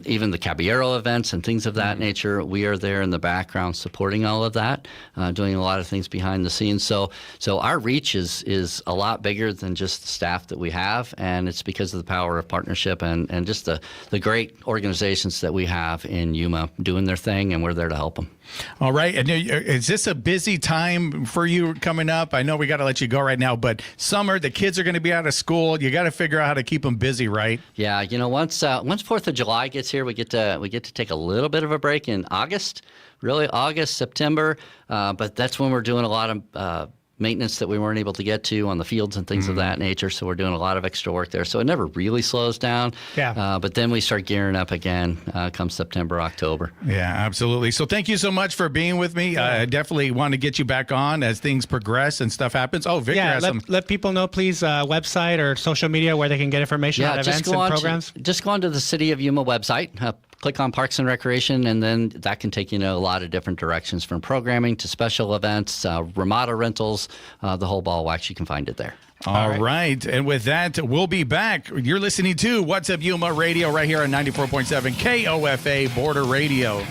even the Caballero events and things of that nature, we are there in the background supporting all of that, doing a lot of things behind the scenes. So our reach is a lot bigger than just the staff that we have, and it's because of the power of partnership and just the great organizations that we have in Yuma doing their thing, and we're there to help help them. All right. And is this a busy time for you coming up? I know we got to let you go right now, but summer, the kids are going to be out of school. You got to figure out how to keep them busy, right? Yeah, once 4th of July gets here, we get to take a little bit of a break in August, really August, September. But that's when we're doing a lot of maintenance that we weren't able to get to on the fields and things of that nature. So we're doing a lot of extra work there. So it never really slows down. Yeah. But then we start gearing up again come September, October. Yeah, absolutely. So thank you so much for being with me. I definitely want to get you back on as things progress and stuff happens. Oh, Victor has some... let people know, please, website or social media where they can get information on events and programs. Just go on to the City of Yuma website. Click on Parks and Recreation, and then that can take you in a lot of different directions, from programming to special events, Ramada rentals, the whole ball wax. You can find it there. All right. And with that, we'll be back. You're listening to What's Up Yuma Radio right here on 94.7 KOFA Border Radio.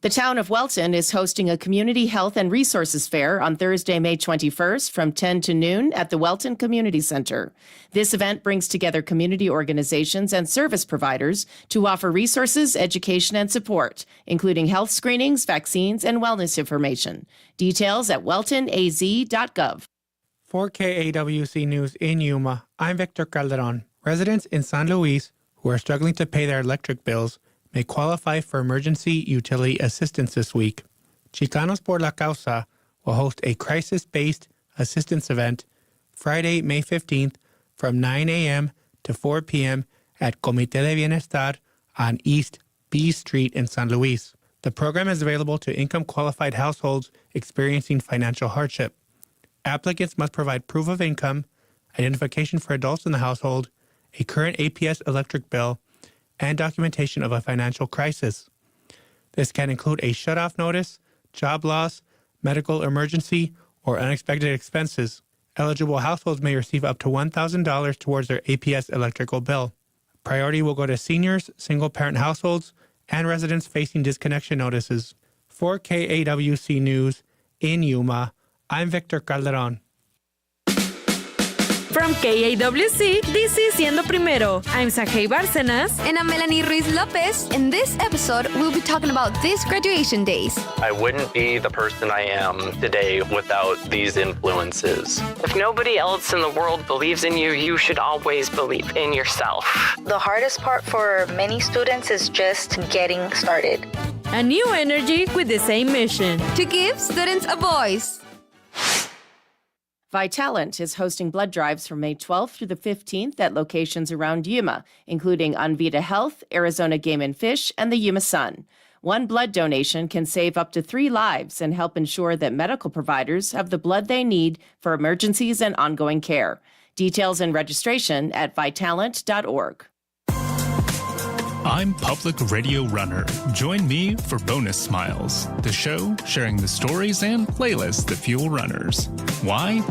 The town of Welton is hosting a community health and resources fair on Thursday, May 21st from 10 to noon at the Welton Community Center. This event brings together community organizations and service providers to offer resources, education, and support, including health screenings, vaccines, and wellness information. Details at weltonaz.gov. For KAWC News in Yuma, I'm Victor Calderon. Residents in San Luis who are struggling to pay their electric bills may qualify for emergency utility assistance this week. Chicanos por la Causa will host a crisis-based assistance event Friday, May 15th from 9 a.m. to 4 p.m. at Comité de Bienestar on East B Street in San Luis. The program is available to income-qualified households experiencing financial hardship. Applicants must provide proof of income, identification for adults in the household, a current APS electric bill, and documentation of a financial crisis. This can include a shutoff notice, job loss, medical emergency, or unexpected expenses. Eligible households may receive up to $1,000 towards their APS electrical bill. Priority will go to seniors, single-parent households, and residents facing disconnection notices. For KAWC News in Yuma, I'm Victor Calderon. From KAWC, this is Siendo Primero. I'm Sajay Bárcenas. And I'm Melanie Ruiz Lopez. In this episode, we'll be talking about these graduation days. I wouldn't be the person I am today without these influences. If nobody else in the world believes in you, you should always believe in yourself. The hardest part for many students is just getting started. A new energy with the same mission. To give students a voice. Vitalant is hosting blood drives from May 12th through the 15th at locations around Yuma, including Anvita Health, Arizona Game and Fish, and the Yuma Sun. One blood donation can save up to 3 lives and help ensure that medical providers have the blood they need for emergencies and ongoing care. Details and registration at vitalant.org. I'm Public Radio Runner. Join me for Bonus Smiles, the show sharing the stories and playlists that fuel runners. Why?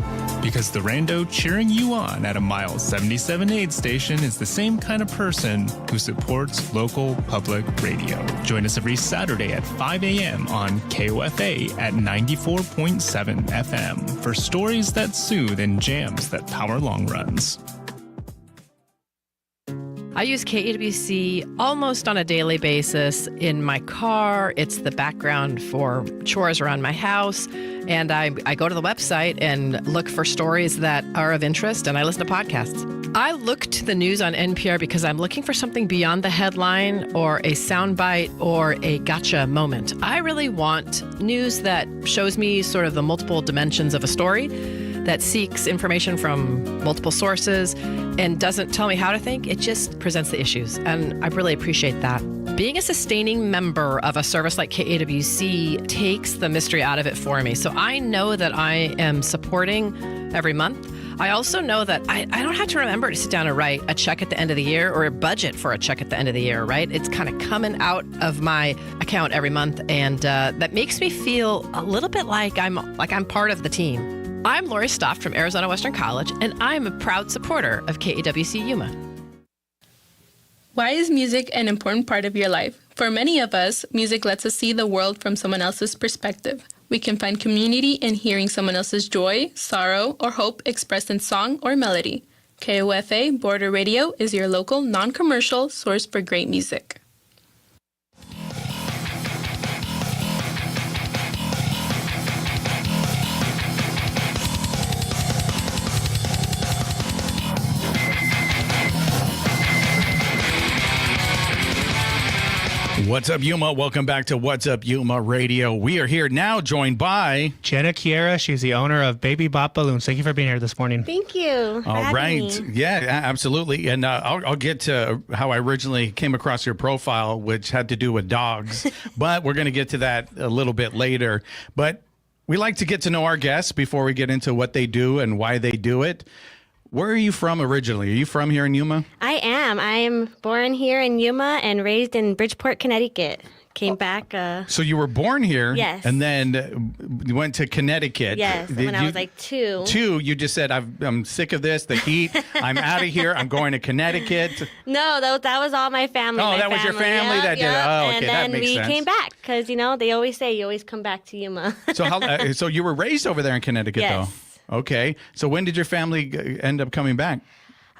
Because the rando cheering you on at a mile 77 aid station is the same kind of person who supports local public radio. Join us every Saturday at 5 a.m. on KOFA at 94.7 FM for stories that soothe and jams that power long runs. I use KAWC almost on a daily basis in my car. It's the background for chores around my house. And I go to the website and look for stories that are of interest, and I listen to podcasts. I look to the news on NPR because I'm looking for something beyond the headline or a soundbite or a gotcha moment. I really want news that shows me sort of the multiple dimensions of a story, that seeks information from multiple sources and doesn't tell me how to think. It just presents the issues, and I really appreciate that. Being a sustaining member of a service like KAWC takes the mystery out of it for me. So I know that I am supporting every month. I also know that I don't have to remember to sit down and write a check at the end of the year or a budget for a check at the end of the year, right? It's kind of coming out of my account every month, and that makes me feel a little bit like I'm part of the team. I'm Lori Stoff from Arizona Western College, and I'm a proud supporter of KAWC Yuma. Why is music an important part of your life? For many of us, music lets us see the world from someone else's perspective. We can find community in hearing someone else's joy, sorrow, or hope expressed in song or melody. KOFA Border Radio is your local, non-commercial source for great music. What's up, Yuma? Welcome back to What's Up, Yuma Radio. We are here now joined by Jenna Kierra. She's the owner of Baby Bop Balloonz. Thank you for being here this morning. Thank you. All right. Yeah, absolutely. And I'll get to how I originally came across your profile, which had to do with dogs. But we're going to get to that a little bit later. But we like to get to know our guests before we get into what they do and why they do it. Where are you from originally? Are you from here in Yuma? I am. I am born here in Yuma and raised in Bridgeport, Connecticut. Came back. So you were born here? Yes. And then you went to Connecticut? Yes, when I was like 2. 2, you just said, I'm sick of this, the heat. I'm out of here. I'm going to Connecticut. No, that was all my family. Oh, that was your family that did it. Oh, okay, that makes sense. And then we came back because, they always say you always come back to Yuma. So you were raised over there in Connecticut, yes. though? Okay. So when did your family end up coming back?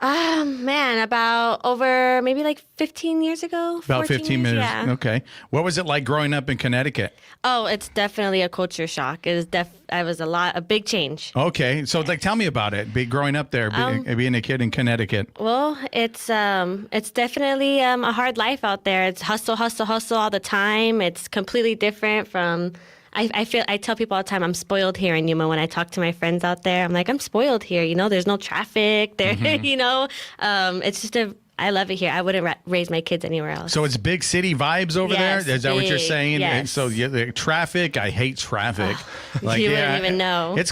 About over maybe like 15 years ago. About 15 years, minutes. yeah. Okay. What was it like growing up in Connecticut? Oh, it's definitely a culture shock. It was a big change. Okay. So tell me about it. Growing up there, being a kid in Connecticut. Well, it's definitely a hard life out there. It's hustle, hustle, hustle all the time. It's completely different from... I tell people all the time I'm spoiled here in Yuma. When I talk to my friends out there, I'm like, I'm spoiled here. There's no traffic there. It's just I love it here. I wouldn't raise my kids anywhere else. So it's big city vibes over there? Is that what you're saying? Yes. So the traffic, I hate traffic. You wouldn't even know. It's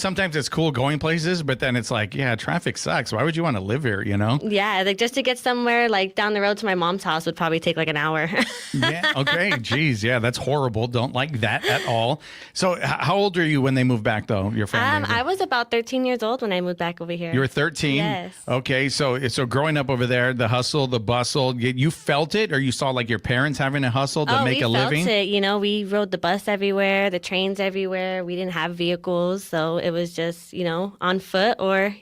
sometimes it's cool going places, but then it's like, traffic sucks. Why would you want to live here, Yeah, just to get somewhere like down the road to my mom's house would probably take like an hour. Yeah, okay. Geez, yeah, that's horrible. Don't like that at all. So how old are you when they moved back, though, your family? I was about 13 years old when I moved back over here. You were 13? Yes. Okay, so growing up over there, the hustle, the bustle, you felt it, or you saw like your parents having to hustle to make a living? We felt it. We rode the bus everywhere, the trains everywhere. We didn't have vehicles, so it was just, on foot or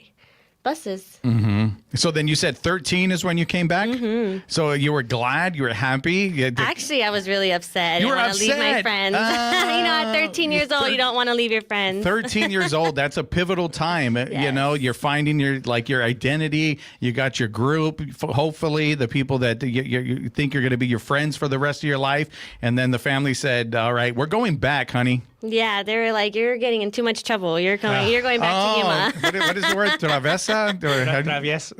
buses. Mm-hmm. So then you said 13 is when you came back? Mm-hmm. So you were glad? You were happy? Actually, I was really upset. I didn't want to leave my friends. At 13 years old, you don't want to leave your friends. 13 years old, that's a pivotal time. Yes. You're finding your identity. You got your group, hopefully, the people that you think you're going to be your friends for the rest of your life. And then the family said, all right, we're going back, honey. Yeah, they were like, you're getting in too much trouble. You're going back to Yuma. What is the word?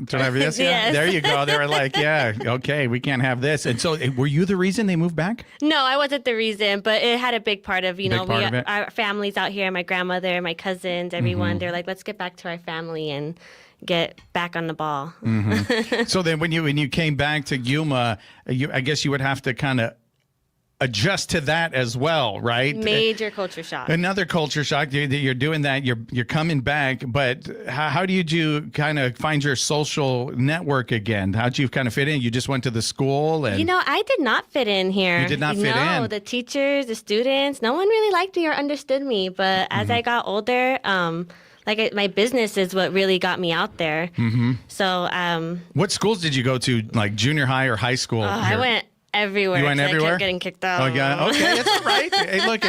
Traviesa? Yes. There you go. They were like, yeah, okay, we can't have this. And so were you the reason they moved back? No, I wasn't the reason, but it had a big part of, our families out here, my grandmother, my cousins, everyone. Mm-hmm. They're like, let's get back to our family and get back on the ball. Mm-hmm. So then when you came back to Yuma, I guess you would have to kind of adjust to that as well, right? Major culture shock. Another culture shock. You're doing that. You're coming back, but how did you kind of find your social network again? How'd you kind of fit in? You just went to the school and I did not fit in here. You did not fit in. No, the teachers, the students, no one really liked me or understood me. But as I got older, my business is what really got me out there. Mm-hmm. So, what schools did you go to? Like junior high or high school? I went everywhere. You went everywhere? I kept getting kicked out. Oh, yeah. Okay, it's all right. Hey, look,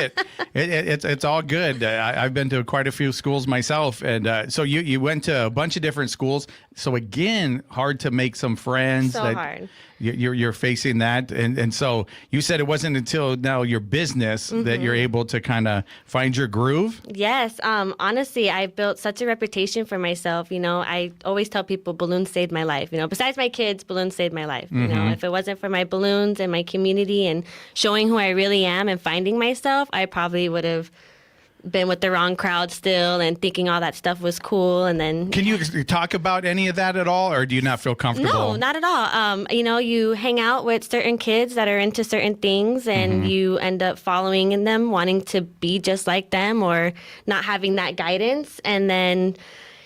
it's all good. I've been to quite a few schools myself. And so you went to a bunch of different schools. So again, hard to make some friends. So hard. You're facing that. And so you said it wasn't until now your business that you're able to kind of find your groove? Yes. Honestly, I built such a reputation for myself. I always tell people Balloonz saved my life. Besides my kids, Balloonz saved my life. If it wasn't for my Balloonz and my community and showing who I really am and finding myself, I probably would have been with the wrong crowd still and thinking all that stuff was cool. And then can you talk about any of that at all, or do you not feel comfortable? No, not at all. You hang out with certain kids that are into certain things and you end up following in them, wanting to be just like them or not having that guidance. And then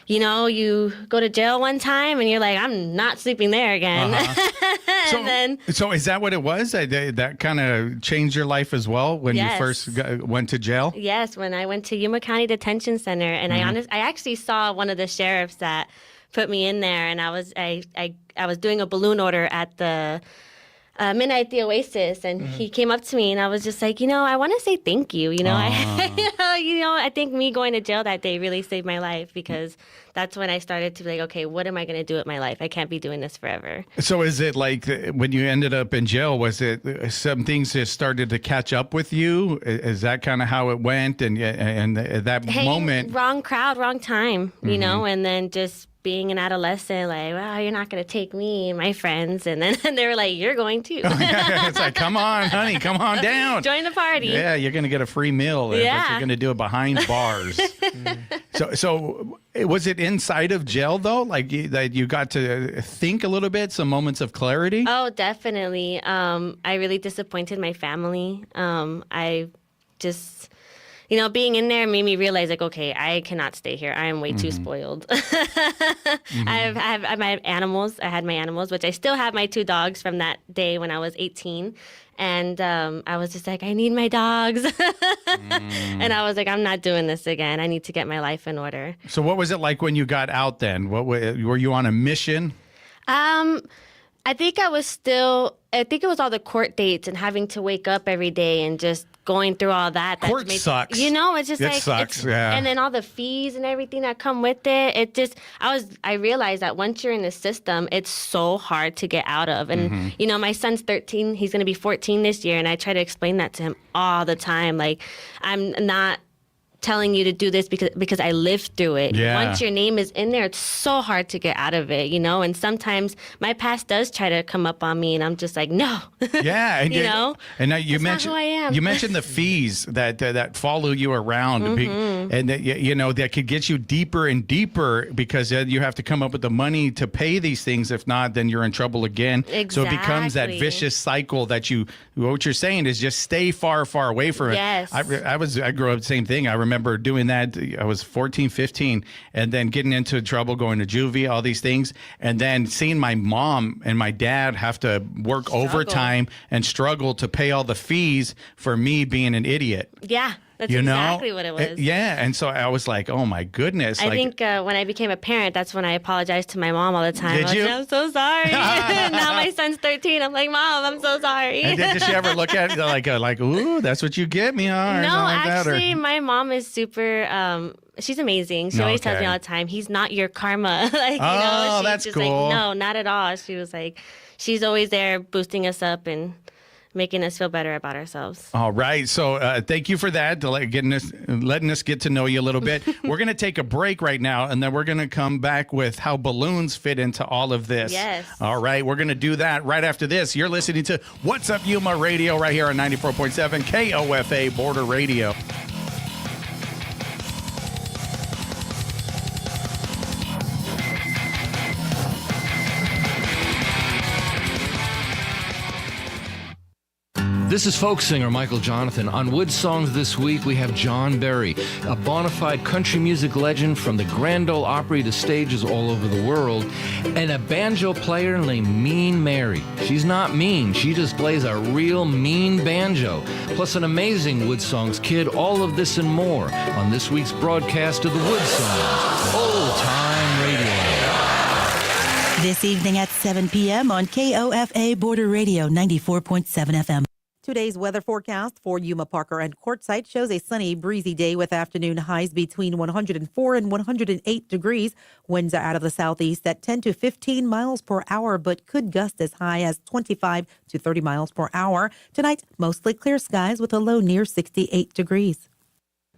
you go to jail one time and you're like, I'm not sleeping there again. So is that what it was? That kind of changed your life as well when you first went to jail? Yes, when I went to Yuma County Detention Center, and I actually saw one of the sheriffs that put me in there, and I was doing a balloon order at the Midnight at the Oasis, and he came up to me, and I was just like, I want to say thank you. I think me going to jail that day really saved my life, because that's when I started to be like, okay, what am I going to do with my life? I can't be doing this forever. So is it like when you ended up in jail, was it some things just started to catch up with you? Is that kind of how it went? And at that moment, wrong crowd, wrong time, and then just being an adolescent, like, well, you're not going to take me and my friends. And then they were like, you're going too. It's like, come on, honey, come on down. Join the party. Yeah, you're going to get a free meal. Yeah. But you're going to do it behind bars. So was it inside of jail, though? Like that you got to think a little bit, some moments of clarity? Oh, definitely. I really disappointed my family. I just... being in there made me realize, like, okay, I cannot stay here. I am way too spoiled. I had animals. I had my animals, which I still have my 2 dogs from that day when I was 18. And I was just like, I need my dogs. And I was like, I'm not doing this again. I need to get my life in order. So what was it like when you got out then? Were you on a mission? I think it was all the court dates and having to wake up every day and just going through all that. Court sucks. It's just it sucks, yeah. And then all the fees and everything that come with it. I realized that once you're in the system, it's so hard to get out of. And, my son's 13. He's going to be 14 this year. And I try to explain that to him all the time. Like, I'm not telling you to do this because I lived through it. Yeah. Once your name is in there, it's so hard to get out of it, and sometimes my past does try to come up on me, and I'm just like, no. Yeah. And and now you That's mentioned not who I am. You mentioned the fees that follow you around, and that that could get you deeper and deeper, because you have to come up with the money to pay these things. If not, then you're in trouble again. Exactly. So it becomes that vicious cycle that what you're saying is just stay far, far away from it. Yes. I grew up the same thing. I remember doing that. I was 14, 15, and then getting into trouble, going to juvie, all these things, and then seeing my mom and my dad have to work overtime and struggle to pay all the fees for me being an idiot. Yeah. That's exactly what it was. Yeah. And so I was like, oh my goodness. I think when I became a parent, that's when I apologized to my mom all the time. Did you? I'm so sorry. Now my son's 13. I'm like, Mom, I'm so sorry. And did she ever look at it like, ooh, that's what you get me on? No, like actually, my mom is super... she's amazing. She always tells me all the time, he's not your karma. That's just cool. Like, no, not at all. She was like, she's always there boosting us up and making us feel better about ourselves. All right. So thank you for that, letting us get to know you a little bit. We're going to take a break right now, and then we're going to come back with how balloons fit into all of this. Yes. All right. We're going to do that right after this. You're listening to What's Up Yuma Radio right here on 94.7 KOFA Border Radio. This is folk singer Michael Jonathan. On Wood Songs this week, we have John Berry, a bona fide country music legend from the Grand Ole Opry to stages all over the world, and a banjo player named Mean Mary. She's not mean, she just plays a real mean banjo. Plus an amazing Wood Songs kid, all of this and more on this week's broadcast of the Wood Songs, Old Time Radio. This evening at 7 p.m. on KOFA Border Radio 94.7 FM. Today's weather forecast for Yuma, Parker, and Quartzsite shows a sunny, breezy day with afternoon highs between 104 and 108 degrees. Winds are out of the southeast at 10 to 15 miles per hour, but could gust as high as 25 to 30 miles per hour. Tonight, mostly clear skies with a low near 68 degrees.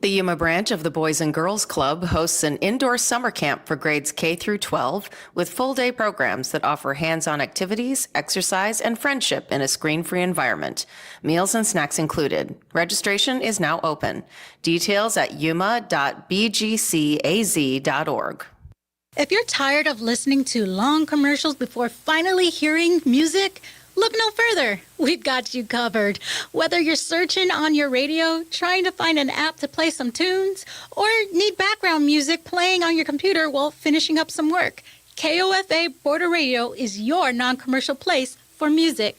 The Yuma branch of the Boys and Girls Club hosts an indoor summer camp for grades K through 12 with full-day programs that offer hands-on activities, exercise, and friendship in a screen-free environment. Meals and snacks included. Registration is now open. Details at yuma.bgcaz.org. If you're tired of listening to long commercials before finally hearing music, Look no further. We've got you covered. Whether you're searching on your radio, trying to find an app to play some tunes, or need background music playing on your computer while finishing up some work, KOFA Border Radio is your non-commercial place for music.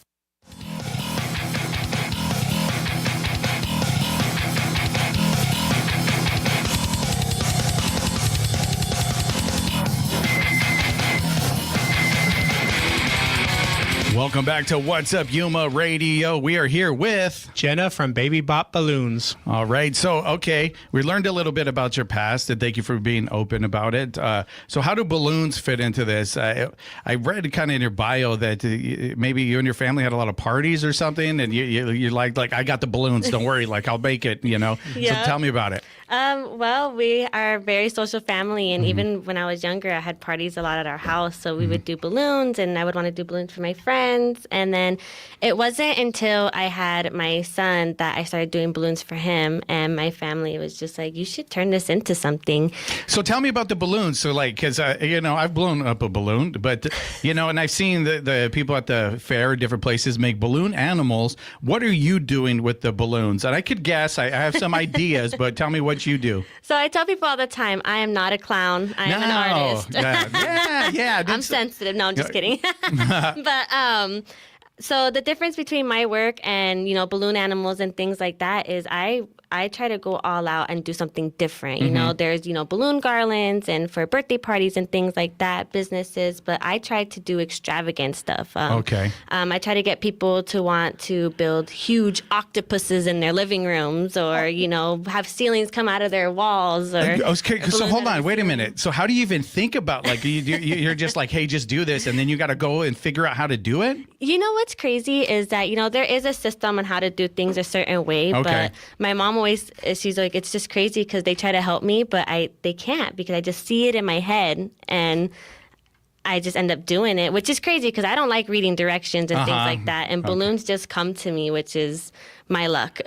Welcome back to What's Up Yuma Radio. We are here with Jenna from Baby Bop Balloonz. All right. So, okay, we learned a little bit about your past, and thank you for being open about it. So how do balloons fit into this? I read kind of in your bio that maybe you and your family had a lot of parties or something, and you're like, I got the balloons. Don't worry. Like, I'll make it, Yeah. So tell me about it. Well, we are a very social family, and even when I was younger, I had parties a lot at our house. So we would do balloons, and I would want to do balloons for my friends. And then it wasn't until I had my son that I started doing balloons for him, and my family was just like, you should turn this into something. So tell me about the balloons. So because, I've blown up a balloon, but, and I've seen the people at the fair, different places make balloon animals. What are you doing with the balloons? And I could guess, I have some ideas, but tell me what you do. So I tell people all the time, I am not a clown. I am an artist. Yeah. I'm sensitive. No, I'm just kidding. But so the difference between my work and, balloon animals and things like that is I try to go all out and do something different. There's, balloon garlands and for birthday parties and things like that, businesses. But I try to do extravagant stuff. Okay. I try to get people to want to build huge octopuses in their living rooms or, have ceilings come out of their walls. So hold on, wait a minute. So how do you even think about, you're just like, hey, just do this, and then you got to go and figure out how to do it? What's crazy is that, there is a system on how to do things a certain way. Okay. But my mom always, she's like, it's just crazy because they try to help me, but they can't because I just see it in my head and I just end up doing it, which is crazy because I don't like reading directions and things like that. And balloons just come to me, which is my luck.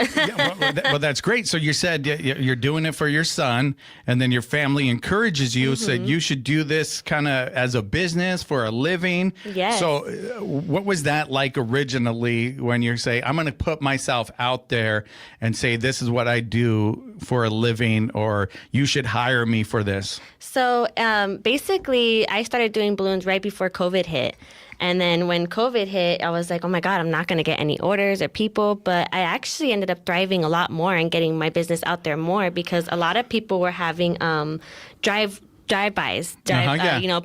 Well, that's great. So you said you're doing it for your son, and then your family encourages you, said you should do this kind of as a business for a living. Yes. So what was that like originally when you say, I'm going to put myself out there and say, this is what I do for a living, or you should hire me for this? So basically, I started doing balloons right before COVID hit. And then when COVID hit, I was like, oh my God, I'm not going to get any orders or people. But I actually ended up thriving a lot more and getting my business out there more because a lot of people were having drive-bys,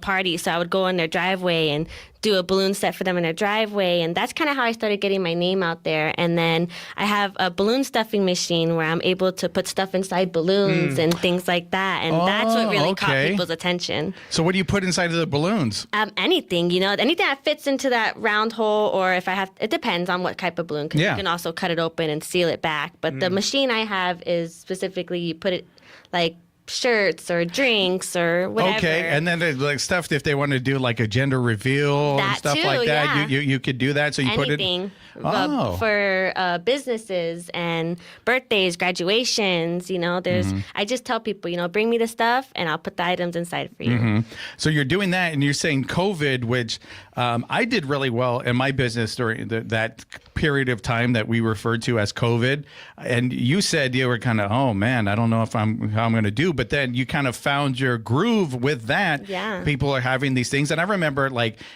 parties. So I would go in their driveway and do a balloon set for them in their driveway. And that's kind of how I started getting my name out there. And then I have a balloon stuffing machine where I'm able to put stuff inside balloons and things like that. And that's what really caught people's attention. So what do you put inside of the balloons? Anything, anything that fits into that round hole, or if I have, it depends on what type of balloon, because you can also cut it open and seal it back. But the machine I have is specifically, you put it like shirts or drinks or whatever. Okay, and then there's like stuff if they want to do like a gender reveal and stuff like that, you could do that. So you anything put it for businesses and birthdays, graduations. There's. I just tell people, bring me the stuff and I'll put the items inside for you. So you're doing that, and you're saying COVID, which I did really well in my business during that period of time that we referred to as COVID. And you said you were kind of, oh man, I don't know how I'm going to do. But then you kind of found your groove with that. Yeah. People are having these things. And I remember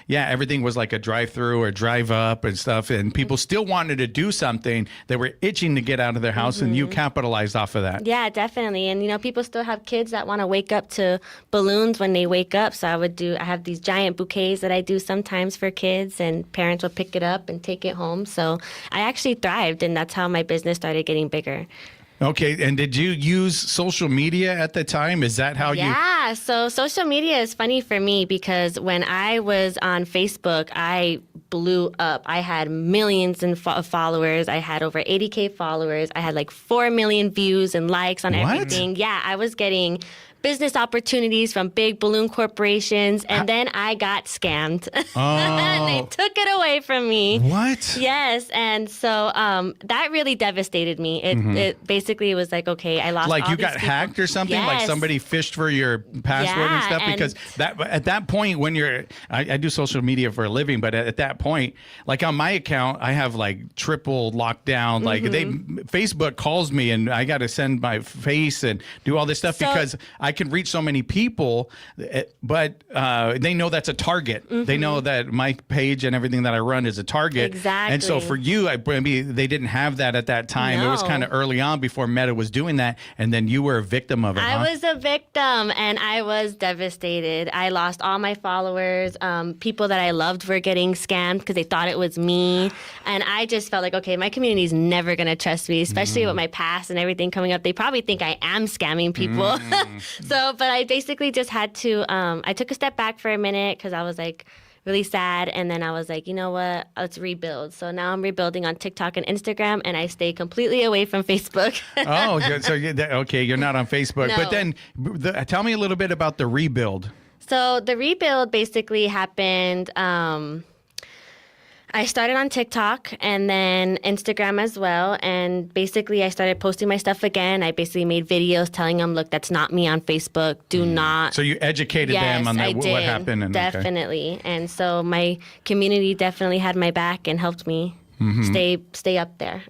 everything was like a drive-through or drive up and stuff. And people still wanted to do something. They were itching to get out of their house, and you capitalized off of that. Yeah, definitely. And, people still have kids that want to wake up to balloons when they wake up. So I have these giant bouquets that I do sometimes for kids, and parents will pick it up and take it home. So I actually thrived, and that's how my business started getting bigger. Okay, and did you use social media at the time? Is that how you... Yeah, so social media is funny for me because when I was on Facebook, I blew up. I had millions of followers. I had over 80K followers. I had like 4 million views and likes on everything. Yeah, I was getting business opportunities from big balloon corporations, and then I got scammed. And they took it away from me. What? Yes, and so that really devastated me. It basically was like, okay, I lost. Like all you these got people. hacked or something? Yes. Like somebody fished for your password and stuff? Because that at that point when I do social media for a living, but at that point, like on my account, I have like triple lockdown. Like Facebook calls me and I got to send my face and do all this stuff because I can reach so many people, but they know that's a target. They know that my page and everything that I run is a target. Exactly. And so for you, maybe they didn't have that at that time. No. It was kind of early on before Meta was doing that, and then you were a victim of it. I was a victim, and I was devastated. I lost all my followers. People that I loved were getting scammed because they thought it was me, and I just felt like, okay, my community is never going to trust me, especially with my past and everything coming up. They probably think I am scamming people. But I basically just had to. I took a step back for a minute because I was like really sad, and then I was like, you know what, let's rebuild. So now I'm rebuilding on TikTok and Instagram, and I stay completely away from Facebook. Okay, you're not on Facebook. No. But then tell me a little bit about the rebuild. So the rebuild basically happened. I started on TikTok and then Instagram as well. And basically I started posting my stuff again. I basically made videos telling them, look, that's not me on Facebook. Do not. So you educated them on that, what happened. And, definitely. Okay. And so my community definitely had my back and helped me stay up there.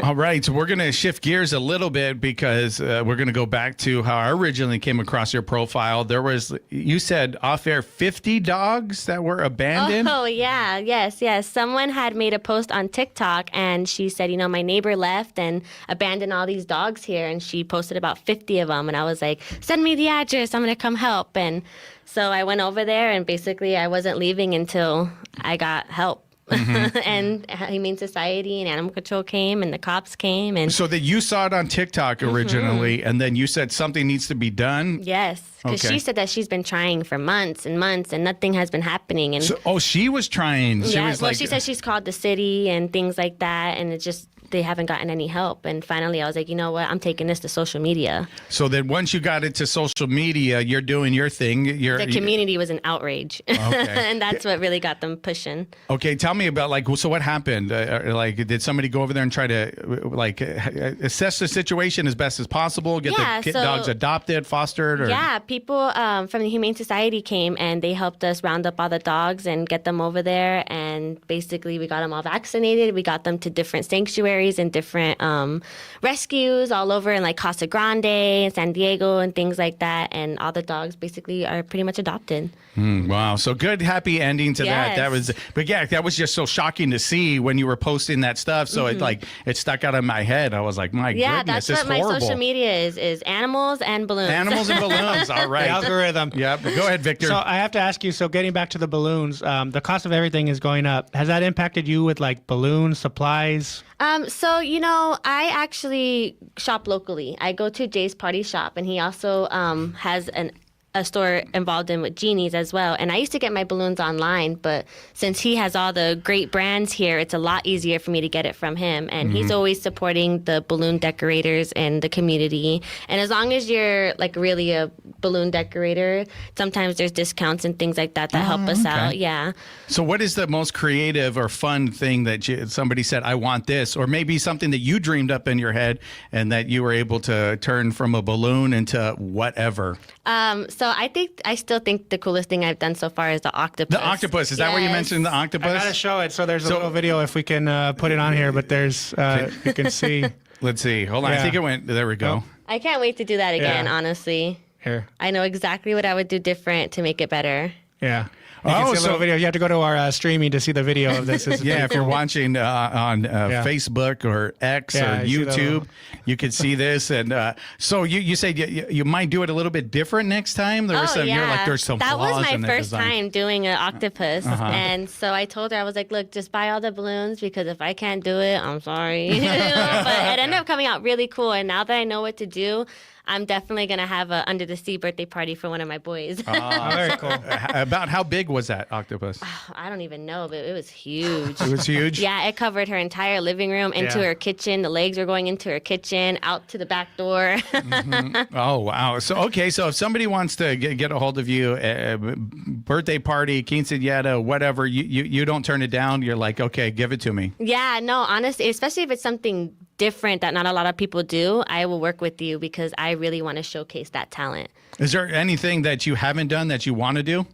All right. So we're going to shift gears a little bit because we're going to go back to how I originally came across your profile. There was, you said off air, 50 dogs that were abandoned. Oh, yeah. Yes. Someone had made a post on TikTok and she said, you know, my neighbor left and abandoned all these dogs here. And she posted about 50 of them. And I was like, send me the address. I'm going to come help. And so I went over there and basically I wasn't leaving until I got help. And Humane Society and Animal Control came and the cops came. And so that you saw it on TikTok originally and then you said something needs to be done? Yes, because she said that she's been trying for months and months and nothing has been happening. And she was trying. She said she's called the city and things like that, and it just they haven't gotten any help. And finally I was like, you know what, I'm taking this to social media. So then once you got it to social media, you're doing your thing. The community was an outrage. And that's what really got them pushing. Okay, tell me about so what happened? Did somebody go over there and try to assess the situation as best as possible, get the dogs adopted, fostered? Or? Yeah, people from the Humane Society came and they helped us round up all the dogs and get them over there. And basically we got them all vaccinated. We got them to different sanctuaries and different rescues all over in like Casa Grande and San Diego and things like that. And all the dogs basically are pretty much adopted. Wow. So good, happy ending to that. That was just so shocking to see when you were posting that stuff. So it stuck out of my head. I was like, my goodness, that's what horrible. My social media is animals and balloons. Animals and balloons. All right. The algorithm. Yep. Go ahead, Victor. So I have to ask you, so getting back to the balloons, the cost of everything is going up. Has that impacted you with like balloons, supplies? So, you know, I actually shop locally. I go to Jay's Party Shop, and he also has a store involved in with genies as well. And I used to get my balloons online, but since he has all the great brands here, it's a lot easier for me to get it from him. And he's always supporting the balloon decorators and the community. And as long as you're like really a balloon decorator, sometimes there's discounts and things like that help us out. Yeah. So what is the most creative or fun thing that somebody said, I want this, or maybe something that you dreamed up in your head and that you were able to turn from a balloon into whatever? So I still think the coolest thing I've done so far is the octopus. The octopus. Is that where you mentioned the octopus? I gotta show it. So there's a little video if we can put it on here, but there's, you can see. Let's see. Hold on. I think it went, there we go. I can't wait to do that again, honestly. Here. I know exactly what I would do different to make it better. Yeah. You can see a little video. You have to go to our streaming to see the video of this. If you're watching on Facebook or X or YouTube, you can see this. And so you said you might do it a little bit different next time. There was some, you're like, there's some that flaws was my in the first design. time doing an octopus. And so I told her, I was like, look, just buy all the balloons because if I can't do it, I'm sorry. But it ended up coming out really cool. And now that I know what to do, I'm definitely going to have a under the sea birthday party for one of my boys. Very cool. About how big big was that octopus? I don't even know, but it was huge. It was huge? Yeah, it covered her entire living room into her kitchen. The legs were going into her kitchen, out to the back door. Oh, wow. So if somebody wants to get a hold of you, birthday party, quinceañera, whatever, you don't turn it down. You're like, okay, give it to me. Yeah, no, honestly, especially if it's something different that not a lot of people do, I will work with you because I really want to showcase that talent. Is there anything that you haven't done that you want to do?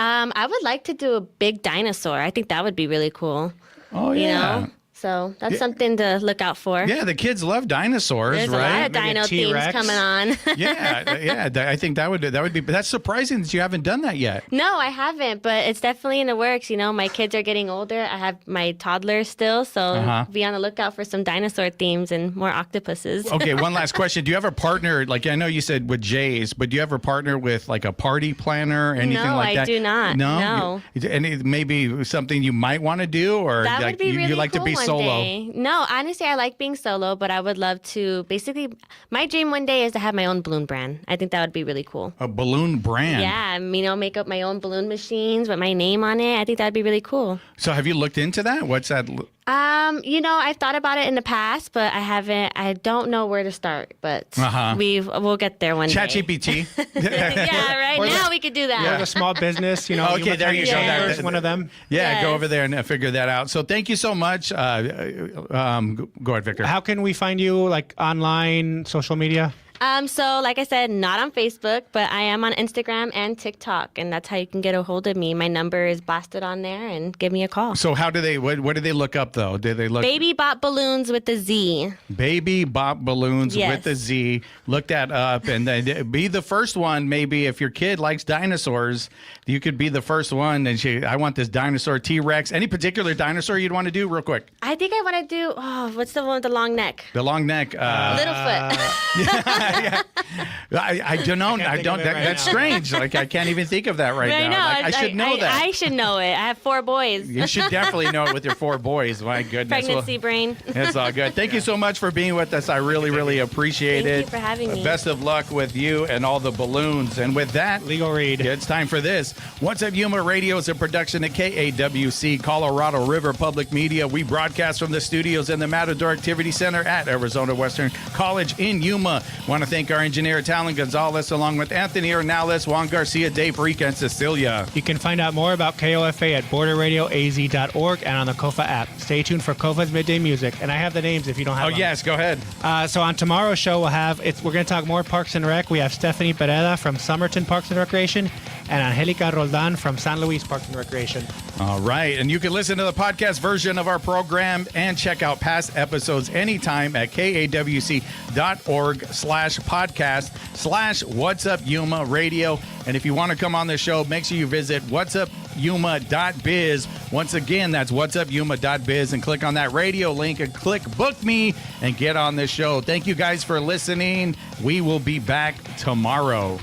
I would like to do a big dinosaur. I think that would be really cool. Oh, yeah. You know? So that's something to look out for. Yeah, the kids love dinosaurs, There's right? a lot of dino themes coming on. yeah. I think that would be. But that's surprising that you haven't done that yet. No, I haven't, but it's definitely in the works. You know, my kids are getting older. I have my toddler still, so be on the lookout for some dinosaur themes and more octopuses. Okay, one last question. Do you have a partner? Like I know you said with Jays, but do you ever partner with like a party planner or anything like that? No, I do not. No. And it maybe something you might want to do, or that like would be really you like cool to be solo. Day. No, honestly, I like being solo, but I would love to. Basically, my dream one day is to have my own balloon brand. I think that would be really cool. A balloon brand. Yeah, make up my own balloon machines with my name on it. I think that'd be really cool. So have you looked into that? What's that? I've thought about it in the past, but I haven't. I don't know where to start, but we'll get there one day. ChatGPT. Yeah, right now we could do that. Or the small business, Okay, there you go. That's one of them. Yeah, go over there and figure that out. So thank you so much. Go ahead, Victor. How can we find you, like online, social media? So like I said, not on Facebook, but I am on Instagram and TikTok, and that's how you can get a hold of me. My number is blasted on there, and give me a call. So how do they? What do they look up though? Do they look? Baby Bop Balloonz with the Z. Baby Bop Balloonz with the Z. Look that up, and then be the first one. Maybe if your kid likes dinosaurs, you could be the first one. And I want this dinosaur, T-Rex. Any particular dinosaur you'd want to do, real quick? I think I want to do. What's the one with the long neck? The long neck. Littlefoot. I don't know. That's strange. Like I can't even think of that right now. Know. I should know that. I should know it. I have 4 boys. You should definitely know it with your 4 boys. My goodness. Pregnancy brain. It's all good. Thank you so much for being with us. I really, really appreciate it. Thank you for having me. Best of luck with you and all the balloons. And with that, Legal Read. It's time for this. What's Up Yuma Radio is a production at KAWC, Colorado River Public Media. We broadcast from the studios in the Matador Activity Center at Arizona Western College in Yuma. Want to thank our engineer, Talon Gonzalez, along with Anthony Ornales, Juan Garcia, Dave Rica, and Cecilia. You can find out more about KOFA at borderradioaz.org and on the KOFA app. Stay tuned for KOFA's Midday Music. And I have the names if you don't have them. Oh, yes, go ahead. So on tomorrow's show, we're going to talk more Parks and Rec. We have Stephanie Pereda from Somerton Parks and Recreation and Angelica Roldan from San Luis Parks and Recreation. All right. And you can listen to the podcast version of our program and check out past episodes anytime at kawc.org/podcast/What's Up Yuma Radio. And if you want to come on the show, make sure you visit whatsupyuma.biz. Once again, that's whatsupyuma.biz, and click on that radio link and click book me and get on the show. Thank you guys for listening. We will be back tomorrow.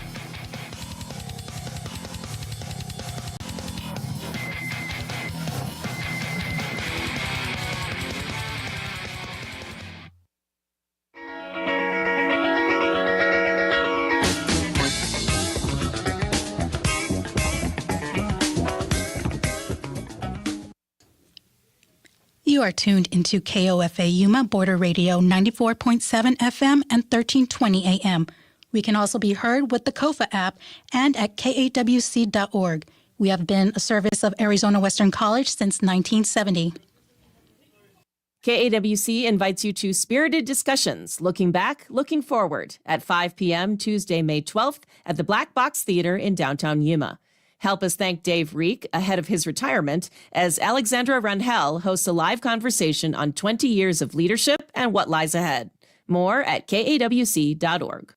You are tuned into KOFA Yuma Border Radio 94.7 FM and 1320 AM. We can also be heard with the KOFA app and at kawc.org. We have been a service of Arizona Western College since 1970. KAWC invites you to Spirited Discussions, Looking Back, Looking Forward, at 5 p.m. Tuesday, May 12th at the Black Box Theater in downtown Yuma. Help us thank Dave Reek ahead of his retirement as Alexandra Rangel hosts a live conversation on 20 years of leadership and what lies ahead. More at kawc.org.